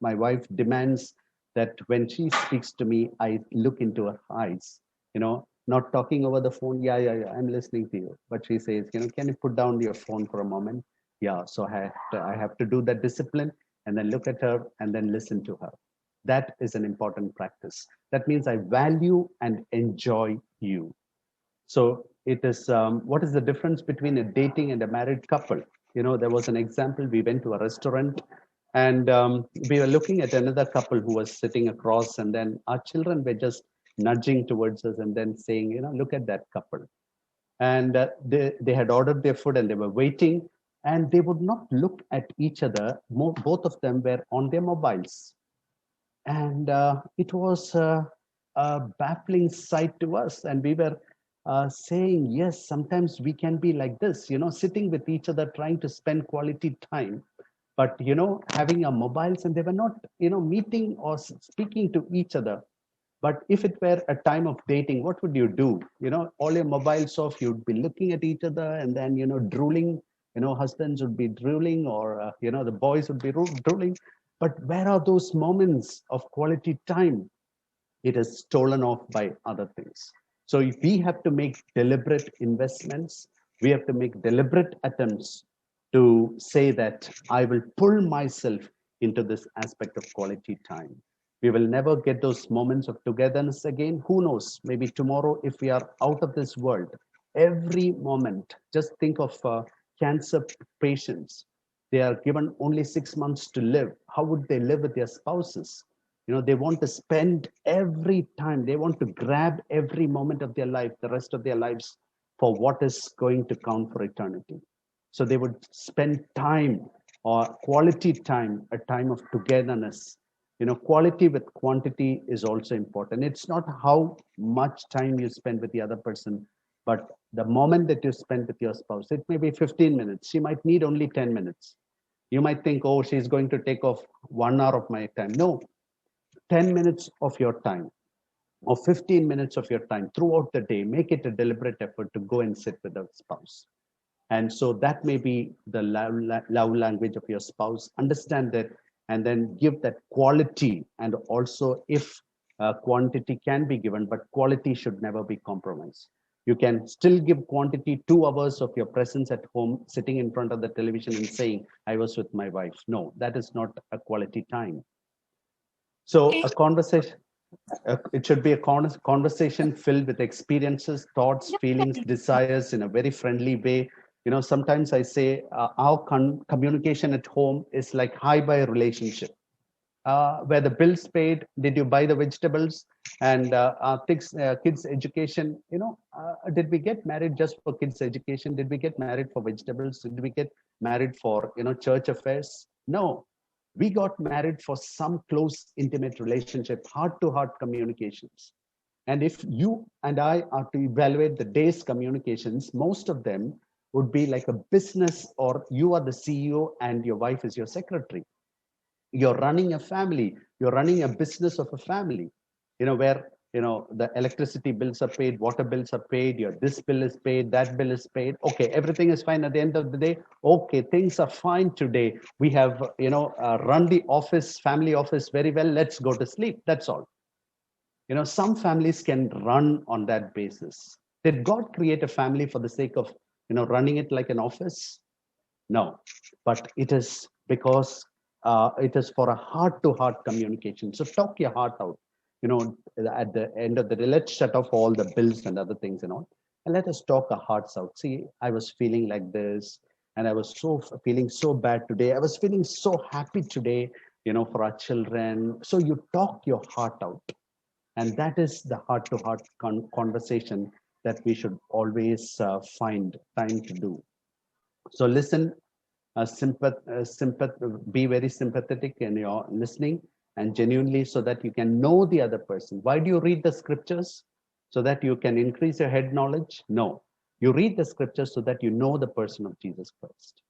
My wife demands that when she speaks to me, I look into her eyes, not talking over the phone. Yeah, I'm listening to you. But she says, can you put down your phone for a moment? Yeah, so I have to do that discipline and then look at her and then listen to her. That is an important practice. That means I value and enjoy you. So it is, what is the difference between a dating and a married couple? There was an example. We went to a restaurant and we were looking at another couple who was sitting across, and then our children were just nudging towards us and then saying, look at that couple. And they had ordered their food and they were waiting, and they would not look at each other. Both of them were on their mobiles. And it was a baffling sight to us. And we were saying, yes, sometimes we can be like this, sitting with each other, trying to spend quality time, but, having our mobiles, and they were not, meeting or speaking to each other. But if it were a time of dating, what would you do? All your mobiles off, you'd be looking at each other and then, drooling, husbands would be drooling, or, the boys would be drooling. But where are those moments of quality time? It is stolen off by other things. So if we have to make deliberate investments, we have to make deliberate attempts to say that I will pull myself into this aspect of quality time. We will never get those moments of togetherness again. Who knows? Maybe tomorrow, if we are out of this world, every moment, just think of cancer patients. They are given only 6 months to live. How would they live with their spouses? They want to spend every time, they want to grab every moment of their life, the rest of their lives, for what is going to count for eternity. So they would spend time, or quality time, a time of togetherness. Quality with quantity is also important. It's not how much time you spend with the other person, but the moment that you spend with your spouse. It may be 15 minutes. She might need only 10 minutes. You might think, oh, she's going to take off 1 hour of my time. No, 10 minutes of your time or 15 minutes of your time throughout the day, make it a deliberate effort to go and sit with a spouse. And so that may be the love language of your spouse. Understand that, and then give that quality. And also, if quantity can be given, but quality should never be compromised. You can still give quantity, 2 hours of your presence at home, sitting in front of the television and saying, I was with my wife. No, that is not a quality time. So a conversation, it should be a conversation filled with experiences, thoughts, feelings, desires, in a very friendly way. Sometimes I say our communication at home is like hi-bye relationship. Where the bills paid, did you buy the vegetables, and our kids' education, did we get married just for kids' education? Did we get married for vegetables? Did we get married for, church affairs? No, we got married for some close, intimate relationship, heart-to-heart communications. And if you and I are to evaluate the day's communications, most of them would be like a business, or you are the CEO and your wife is your secretary. You're running a family, you're running a business of a family, where, the electricity bills are paid, water bills are paid, your this bill is paid, that bill is paid. Okay, everything is fine at the end of the day. Okay, things are fine today. We have, run the office, family office very well. Let's go to sleep. That's all. Some families can run on that basis. Did God create a family for the sake of, running it like an office? No, but it is because it is for a heart-to-heart communication. So talk your heart out. At the end of the day, let's shut off all the bills and other things and all, and let us talk our hearts out. See, I was feeling like this, and I was feeling so bad today. I was feeling so happy today, for our children. So you talk your heart out, and that is the heart-to-heart conversation that we should always find time to do. So listen, be very sympathetic in your listening and genuinely, so that you can know the other person. Why do you read the scriptures? So that you can increase your head knowledge? No, you read the scriptures so that you know the person of Jesus Christ.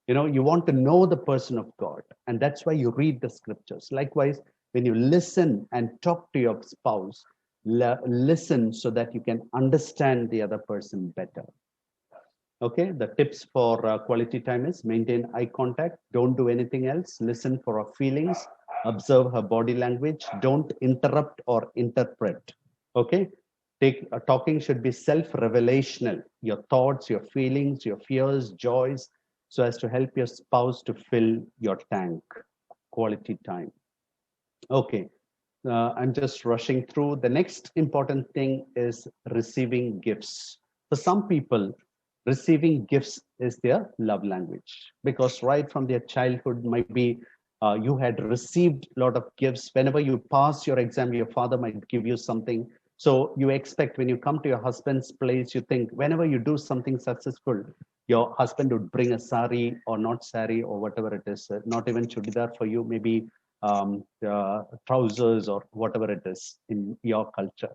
You want to know the person of God, and that's why you read the scriptures. Likewise, when you listen and talk to your spouse, listen so that you can understand the other person better. Okay, the tips for quality time is: maintain eye contact, don't do anything else, listen for her feelings, observe her body language, don't interrupt or interpret. Okay, talking should be self-revelational, your thoughts, your feelings, your fears, joys, so as to help your spouse to fill your tank. Quality time. Okay, I'm just rushing through. The next important thing is receiving gifts. For some people, receiving gifts is their love language, because right from their childhood, might be you had received a lot of gifts. Whenever you pass your exam, your father might give you something. So you expect, when you come to your husband's place, you think whenever you do something successful, your husband would bring a sari or not sari or whatever it is, not even chudidar for you, maybe trousers or whatever it is in your culture.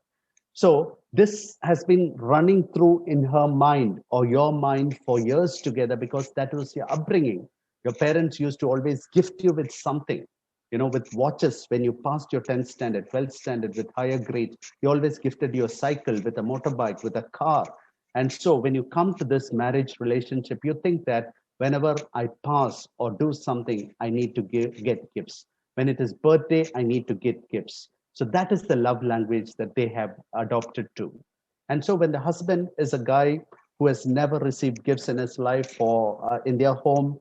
So this has been running through in her mind or your mind for years together, because that was your upbringing. Your parents used to always gift you with something, with watches when you passed your 10th standard, 12th standard, with higher grades. You always gifted you a cycle, with a motorbike, with a car. And so when you come to this marriage relationship, you think that whenever I pass or do something, I need to get gifts. When it is birthday, I need to get gifts. So that is the love language that they have adopted to. And so when the husband is a guy who has never received gifts in his life, or in their home,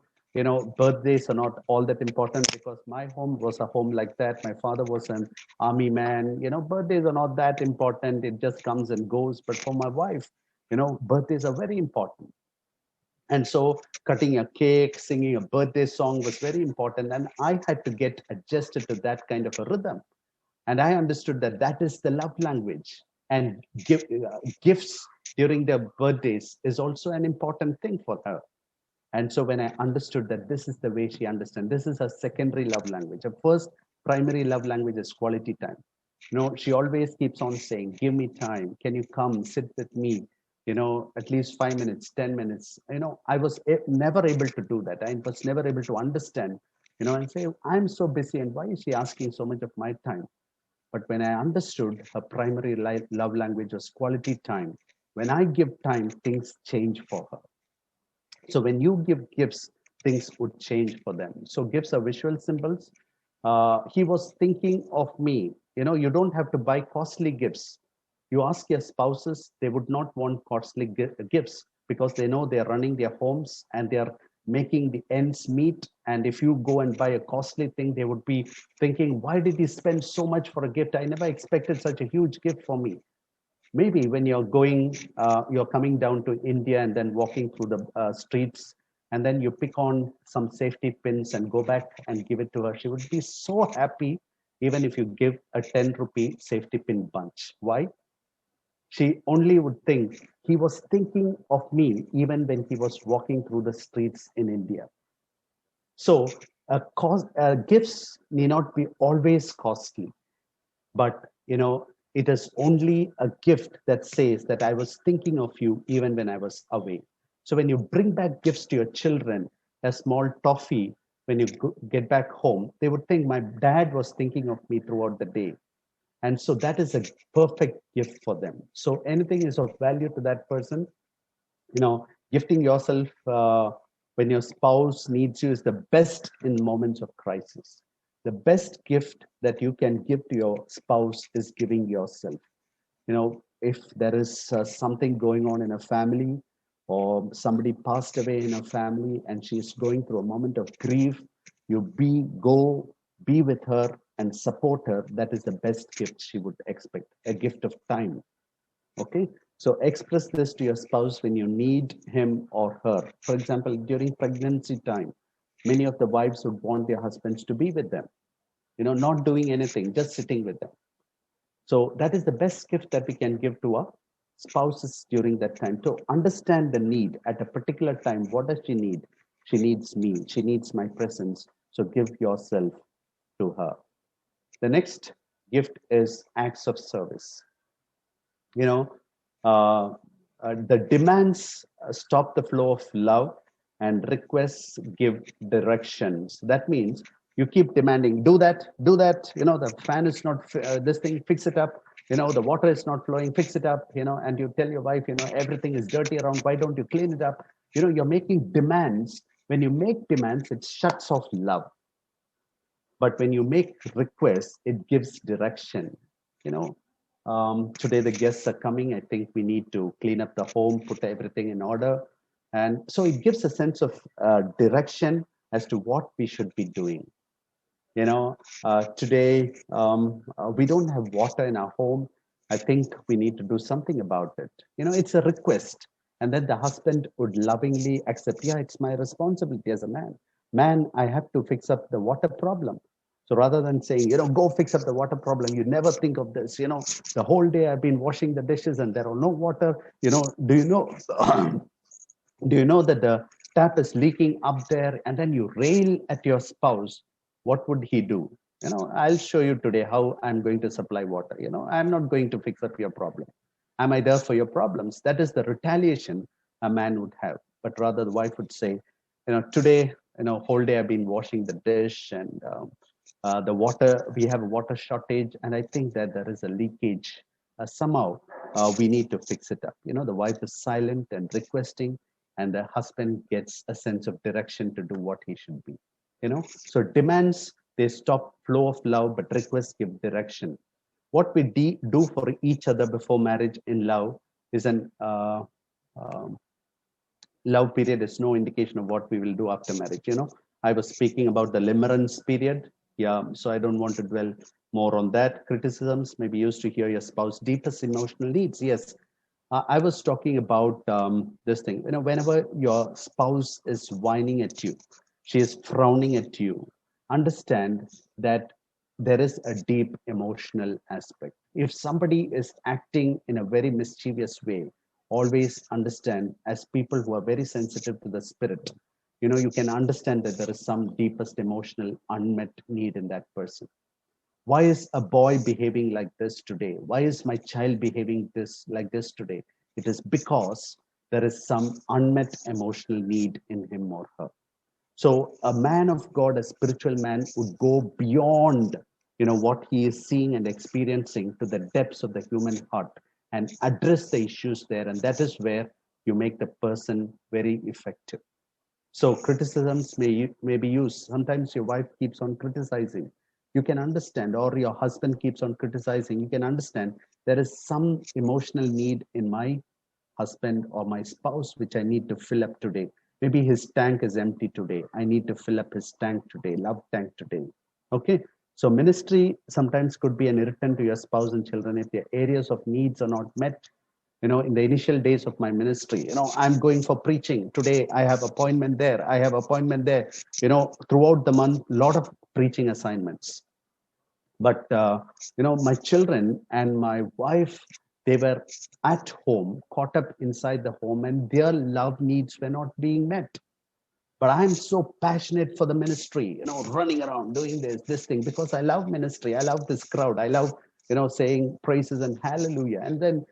birthdays are not all that important, because my home was a home like that. My father was an army man. Birthdays are not that important. It just comes and goes. But for my wife, birthdays are very important. And so cutting a cake, singing a birthday song was very important. And I had to get adjusted to that kind of a rhythm. And I understood that that is the love language. And gifts during their birthdays is also an important thing for her. And so when I understood that this is the way she understands, this is her secondary love language. Her first primary love language is quality time. She always keeps on saying, give me time. Can you come sit with me? At least 5 minutes, 10 minutes. I was never able to do that. I was never able to understand, and say, I'm so busy, and why is she asking so much of my time? But when I understood her primary love language was quality time, when I give time, things change for her. So when you give gifts, things would change for them. So gifts are visual symbols. He was thinking of me. You don't have to buy costly gifts. You ask your spouses, they would not want costly gifts, because they know they're running their homes and they're making the ends meet. And if you go and buy a costly thing, they would be thinking, why did he spend so much for a gift? I never expected such a huge gift for me. Maybe when you're coming down to India and then walking through the streets, and then you pick on some safety pins and go back and give it to her. She would be so happy, even if you give a 10 rupee safety pin bunch. Why? She only would think, he was thinking of me even when he was walking through the streets in India. So gifts need not be always costly, but it is only a gift that says that I was thinking of you even when I was away. So when you bring back gifts to your children, a small toffee, when you get back home, they would think my dad was thinking of me throughout the day. And so that is a perfect gift for them. So anything is of value to that person. Gifting yourself when your spouse needs you is the best in moments of crisis. The best gift that you can give to your spouse is giving yourself. If there is something going on in a family, or somebody passed away in a family and she's going through a moment of grief, you go be with her and support her. That is the best gift she would expect, a gift of time. Okay, so express this to your spouse when you need him or her. For example, during pregnancy time, many of the wives would want their husbands to be with them, not doing anything, just sitting with them. So that is the best gift that we can give to our spouses during that time, to understand the need at a particular time. What does she need? She needs me. She needs my presence. So give yourself to her. The next gift is acts of service. The demands stop the flow of love, and requests give directions. That means you keep demanding, do that, the fan is not, this thing, fix it up. The water is not flowing, fix it up, and you tell your wife, everything is dirty around, why don't you clean it up? You're making demands. When you make demands, it shuts off love. But when you make requests, it gives direction. Today the guests are coming. I think we need to clean up the home, put everything in order. And so it gives a sense of direction as to what we should be doing. Today we don't have water in our home. I think we need to do something about it. It's a request. And then the husband would lovingly accept, yeah, it's my responsibility as a man. Man, I have to fix up the water problem. So rather than saying, go fix up the water problem, you never think of this. The whole day I've been washing the dishes and there are no water. Do you know that the tap is leaking up there? And then you rail at your spouse. What would he do? I'll show you today how I'm going to supply water. I'm not going to fix up your problem. Am I there for your problems? That is the retaliation a man would have. But rather the wife would say, today, whole day I've been washing the dish and the water, we have a water shortage. And I think that there is a leakage. Somehow we need to fix it up. The wife is silent and requesting, and the husband gets a sense of direction to do what he should be. So demands, they stop flow of love, but requests give direction. What we do for each other before marriage in love is an love period is no indication of what we will do after marriage. I was speaking about the limerence period. Yeah, so I don't want to dwell more on that. Criticisms may be used to hear your spouse's deepest emotional needs. Yes, I was talking about this thing. Whenever your spouse is whining at you, she is frowning at you, understand that there is a deep emotional aspect. If somebody is acting in a very mischievous way, always understand, as people who are very sensitive to the spirit, you can understand that there is some deepest emotional unmet need in that person. Why is a boy behaving like this today? Why is my child behaving like this today? It is because there is some unmet emotional need in him or her. So a man of God, a spiritual man, would go beyond what he is seeing and experiencing to the depths of the human heart and address the issues there. And that is where you make the person very effective. So criticisms may be used. Sometimes your wife keeps on criticizing. You can understand, or your husband keeps on criticizing. You can understand there is some emotional need in my husband or my spouse which I need to fill up today. Maybe his tank is empty today. I need to fill up his tank today, love tank today. Okay. So ministry sometimes could be an irritant to your spouse and children if their areas of needs are not met. In the initial days of my ministry, I'm going for preaching. Today, I have appointment there. I have appointment there. Throughout the month, a lot of preaching assignments. But, my children and my wife, they were at home, caught up inside the home, and their love needs were not being met. But I'm so passionate for the ministry, running around doing this thing, because I love ministry. I love this crowd. I love, saying praises and hallelujah. And then,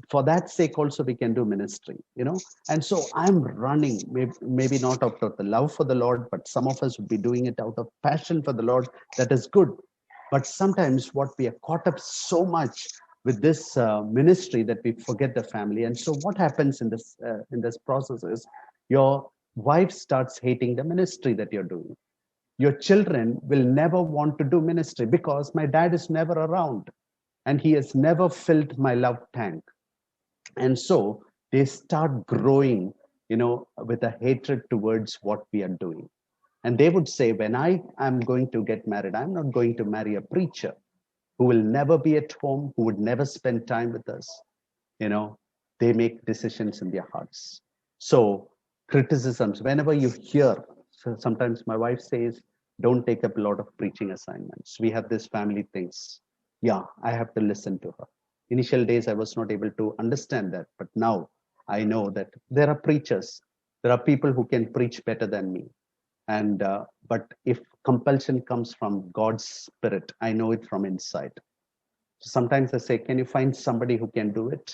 for that sake also we can do ministry, And so I'm running, maybe not out of the love for the Lord, but some of us would be doing it out of passion for the Lord. That is good. But sometimes what we are caught up so much with this ministry that we forget the family. And so what happens in this process is your wife starts hating the ministry that you're doing. Your children will never want to do ministry because my dad is never around and he has never filled my love tank. And so they start growing, with a hatred towards what we are doing. And they would say, when I am going to get married, I'm not going to marry a preacher who will never be at home, who would never spend time with us. You know, they make decisions in their hearts. So criticisms, whenever you hear, so sometimes my wife says, don't take up a lot of preaching assignments. We have this family things. Yeah, I have to listen to her. Initial days, I was not able to understand that. But now I know that there are preachers. There are people who can preach better than me. And but if compulsion comes from God's spirit, I know it from inside. So sometimes I say, can you find somebody who can do it?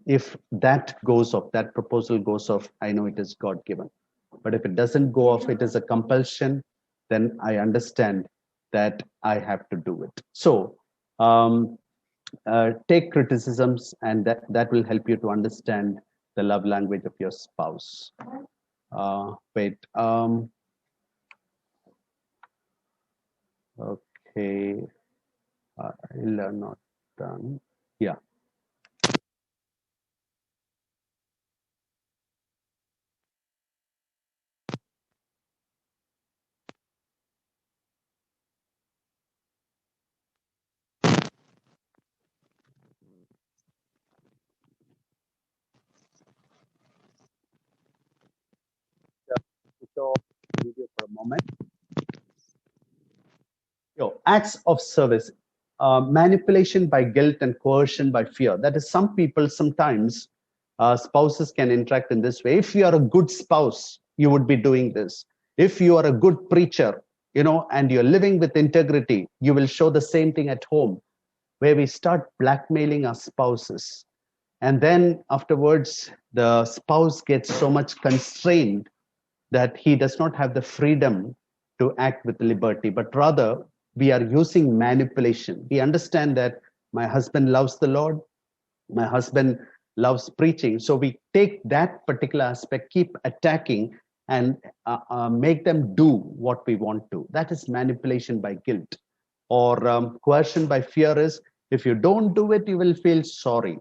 If that goes off, that proposal goes off, I know it is God given. But if it doesn't go off, it is a compulsion, then I understand that I have to do it. So take criticisms, and that will help you to understand the love language of your spouse. Wait. Okay. I'll not done. Yeah. Show video for a moment. Acts of service, manipulation by guilt and coercion by fear. That is, some people sometimes, spouses can interact in this way. If you are a good spouse, you would be doing this. If you are a good preacher, and you're living with integrity, you will show the same thing at home, where we start blackmailing our spouses. And then afterwards, the spouse gets so much constrained that he does not have the freedom to act with liberty, but rather we are using manipulation. We understand that my husband loves the Lord, my husband loves preaching. So we take that particular aspect, keep attacking, and make them do what we want to. That is manipulation by guilt. Or coercion by fear is, if you don't do it, you will feel sorry.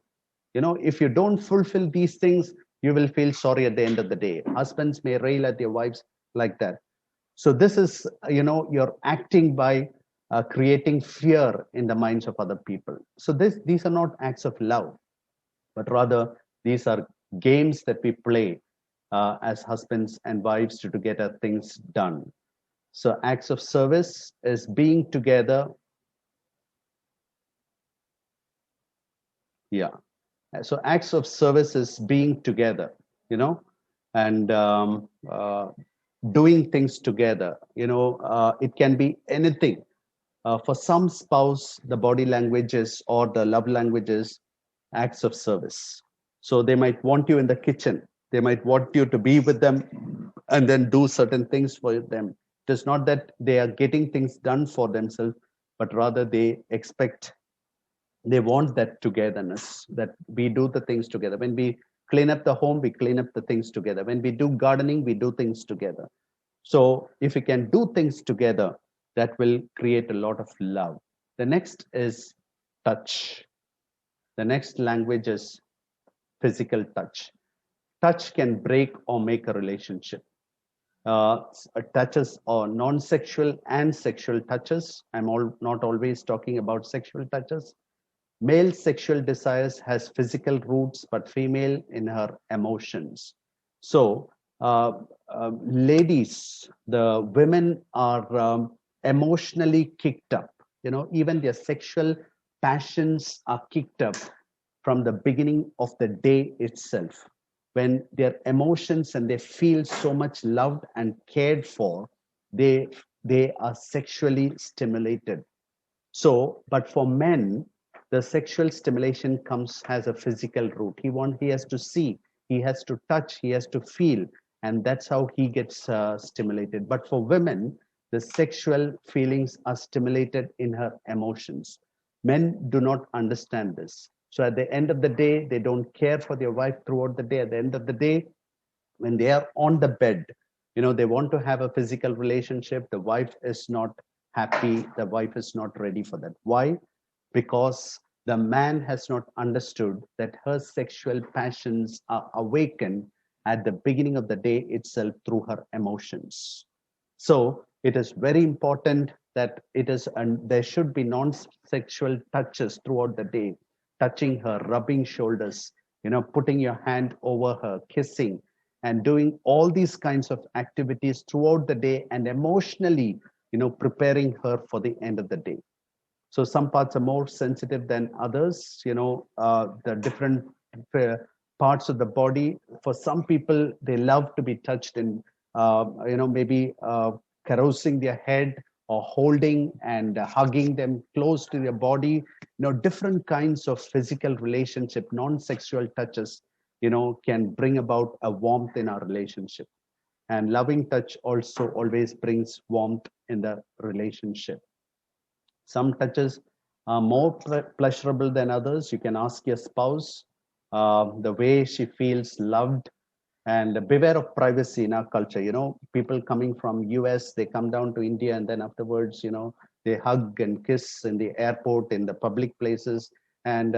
If you don't fulfill these things, you will feel sorry at the end of the day. Husbands may rail at their wives like that. So this is, you're acting by creating fear in the minds of other people. So these are not acts of love, but rather these are games that we play as husbands and wives to get our things done. So acts of service is being together. Yeah. So acts of service is being together, and doing things together. It can be anything. For some spouse, the body languages or the love languages, acts of service. So they might want you in the kitchen. They might want you to be with them and then do certain things for them. It is not that they are getting things done for themselves, but rather they want that togetherness, that we do the things together. When we clean up the home, we clean up the things together. When we do gardening, we do things together. So if we can do things together, that will create a lot of love. The next is touch. The next language is physical touch. Touch can break or make a relationship. Touches or non-sexual and sexual touches. I'm not always talking about sexual touches. Male sexual desires has physical roots, but female in her emotions. So, ladies, the women are emotionally kicked up. Even their sexual passions are kicked up from the beginning of the day itself. When their emotions and they feel so much loved and cared for, they are sexually stimulated. So, but for men, the sexual stimulation has a physical root. He has to see, he has to touch, he has to feel, and that's how he gets stimulated. But for women, the sexual feelings are stimulated in her emotions. Men do not understand this. So at the end of the day, they don't care for their wife throughout the day. At the end of the day, when they are on the bed, they want to have a physical relationship. The wife is not happy. The wife is not ready for that. Why? Because the man has not understood that her sexual passions are awakened at the beginning of the day itself through her emotions. So it is very important that it is, and there should be non-sexual touches throughout the day, touching her, rubbing shoulders, putting your hand over her, kissing, and doing all these kinds of activities throughout the day, and emotionally, preparing her for the end of the day. So some parts are more sensitive than others. The different parts of the body. For some people, they love to be touched in, maybe caressing their head or holding and hugging them close to their body. Different kinds of physical relationship, non-sexual touches, can bring about a warmth in our relationship. And loving touch also always brings warmth in the relationship. Some touches are more pleasurable than others. You can ask your spouse the way she feels loved. And beware of privacy in our culture. People coming from US, they come down to India, and then afterwards, they hug and kiss in the airport, in the public places. And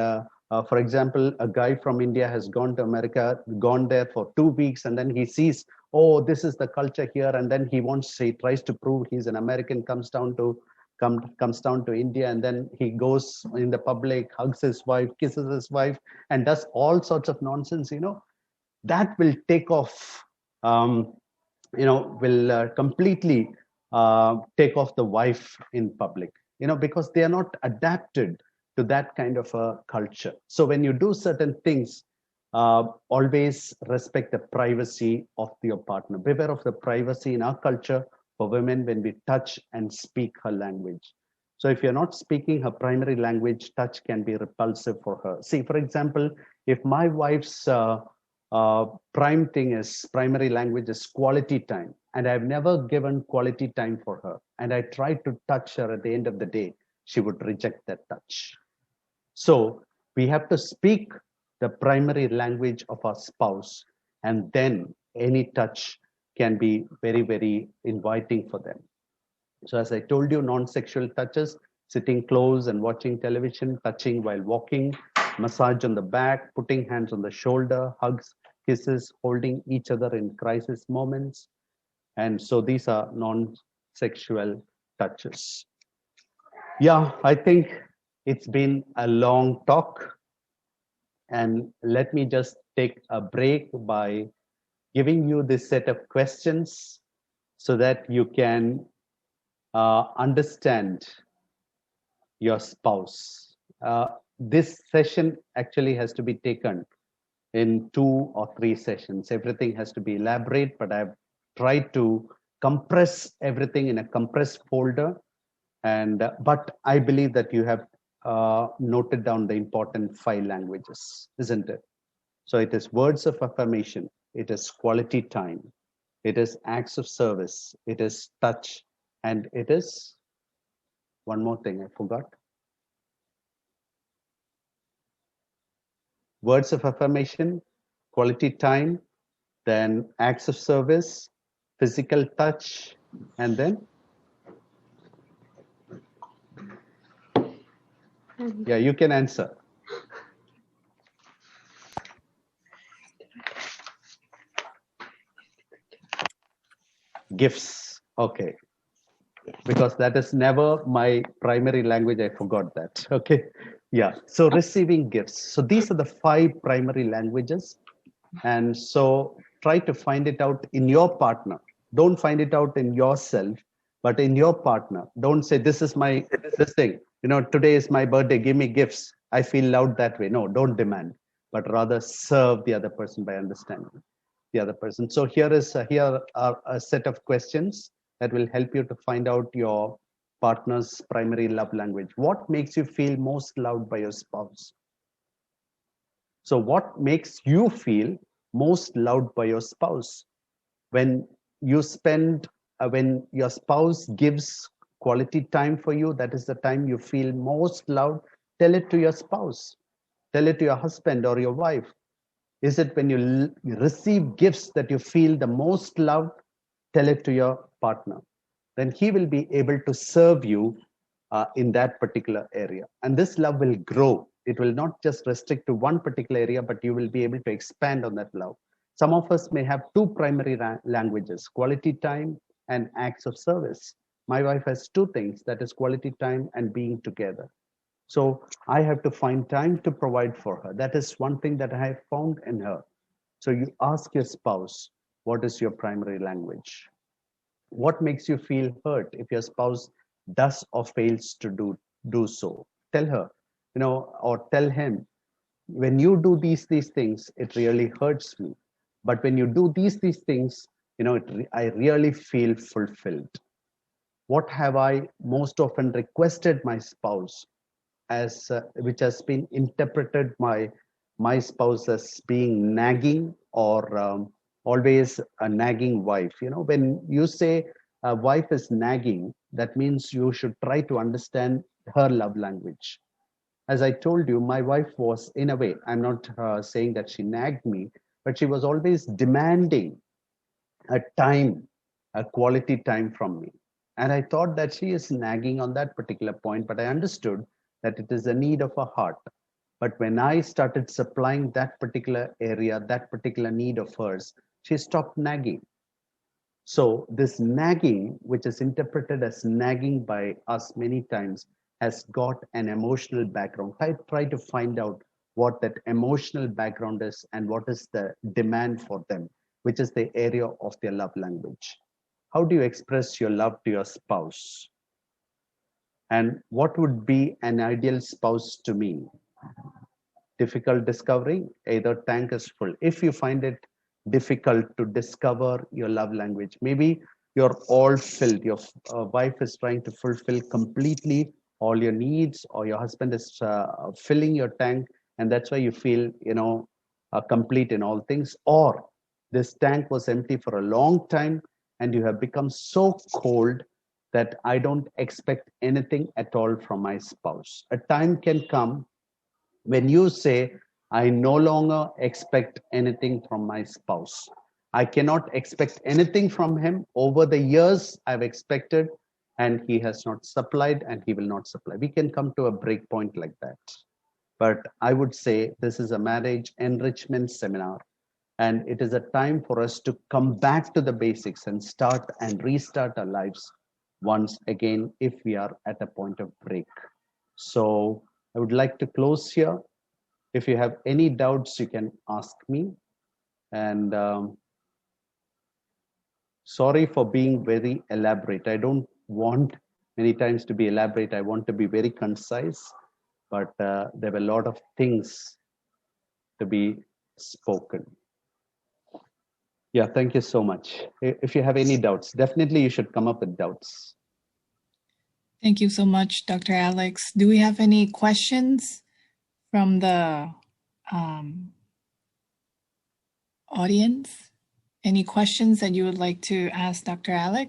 for example, a guy from India has gone to America, gone there for 2 weeks, and then he sees, oh, this is the culture here. And then he tries to prove he's an American, comes down to India, and then he goes in the public, hugs his wife, kisses his wife, and does all sorts of nonsense. That will take off, will completely take off the wife in public, because they are not adapted to that kind of a culture. So when you do certain things, always respect the privacy of your partner. Beware of the privacy in our culture for women when we touch and speak her language. So if you're not speaking her primary language, touch can be repulsive for her. See, for example, if my wife's primary language is quality time, and I've never given quality time for her, and I tried to touch her at the end of the day, she would reject that touch. So we have to speak the primary language of our spouse, and then any touch can be very, very inviting for them. So as I told you, non-sexual touches, sitting close and watching television, touching while walking, massage on the back, putting hands on the shoulder, hugs, kisses, holding each other in crisis moments. And so these are non-sexual touches. Yeah, I think it's been a long talk. And let me just take a break by giving you this set of questions so that you can understand your spouse. This session actually has to be taken in 2 or 3 sessions. Everything has to be elaborate, but I've tried to compress everything in a compressed folder. But I believe that you have noted down the important 5 languages, isn't it? So it is words of affirmation, it is quality time, it is acts of service, it is touch, and it is one more thing I forgot. Words of affirmation, quality time, then acts of service, physical touch, and then? Yeah, you can answer. Gifts, okay. Because that is never my primary language, I forgot that, okay. Yeah, so receiving gifts. So these are the 5 primary languages. And so try to find it out in your partner. Don't find it out in yourself, but in your partner. Don't say, this is this thing, today is my birthday, give me gifts. I feel loved that way. No, don't demand, but rather serve the other person by understanding the other person. So here are a set of questions that will help you to find out your partner's primary love language. What makes you feel most loved by your spouse? So what makes you feel most loved by your spouse? When you spend, when your spouse gives quality time for you, that is the time you feel most loved. Tell it to your spouse. Tell it to your husband or your wife. Is it when you receive gifts that you feel the most loved? Tell it to your partner. Then he will be able to serve you in that particular area. And this love will grow. It will not just restrict to one particular area, but you will be able to expand on that love. Some of us may have two primary languages, quality time and acts of service. My wife has two things, that is quality time and being together. So I have to find time to provide for her. That is one thing that I have found in her. So you ask your spouse, what is your primary language? What makes you feel hurt if your spouse does or fails to do so? Tell her, or tell him, when you do these things, it really hurts me. But when you do these things, I really feel fulfilled. What have I most often requested my spouse as which has been interpreted my spouse as being nagging or always a nagging wife? When you say a wife is nagging, that means you should try to understand her love language. As I told you, my wife was, in a way, I'm not saying that she nagged me, but she was always demanding a quality time from me. And I thought that she is nagging on that particular point, but I understood that it is a need of her heart. But when I started supplying that particular area, that particular need of hers, she stopped nagging. So this nagging, which is interpreted as nagging by us many times, has got an emotional background. Try to find out what that emotional background is and what is the demand for them, which is the area of their love language. How do you express your love to your spouse? And what would be an ideal spouse to me? Difficult discovering, either tank is full. If you find it difficult to discover your love language, maybe you're all filled. Your wife is trying to fulfill completely all your needs, or your husband is filling your tank, and that's why you feel complete in all things. Or this tank was empty for a long time and you have become so cold that I don't expect anything at all from my spouse. A time can come when you say, I no longer expect anything from my spouse. I cannot expect anything from him. Over the years, I've expected, and he has not supplied, and he will not supply. We can come to a break point like that. But I would say this is a marriage enrichment seminar, and it is a time for us to come back to the basics and start and restart our lives once again if we are at a point of break. So I would like to close here. If you have any doubts, you can ask me. And sorry for being very elaborate. I don't want many times to be elaborate. I want to be very concise, but there were a lot of things to be spoken. Yeah, thank you so much. If you have any doubts, definitely you should come up with doubts. Thank you so much, Dr. Alex. Do we have any questions from the audience? Any questions that you would like to ask Dr. Alex?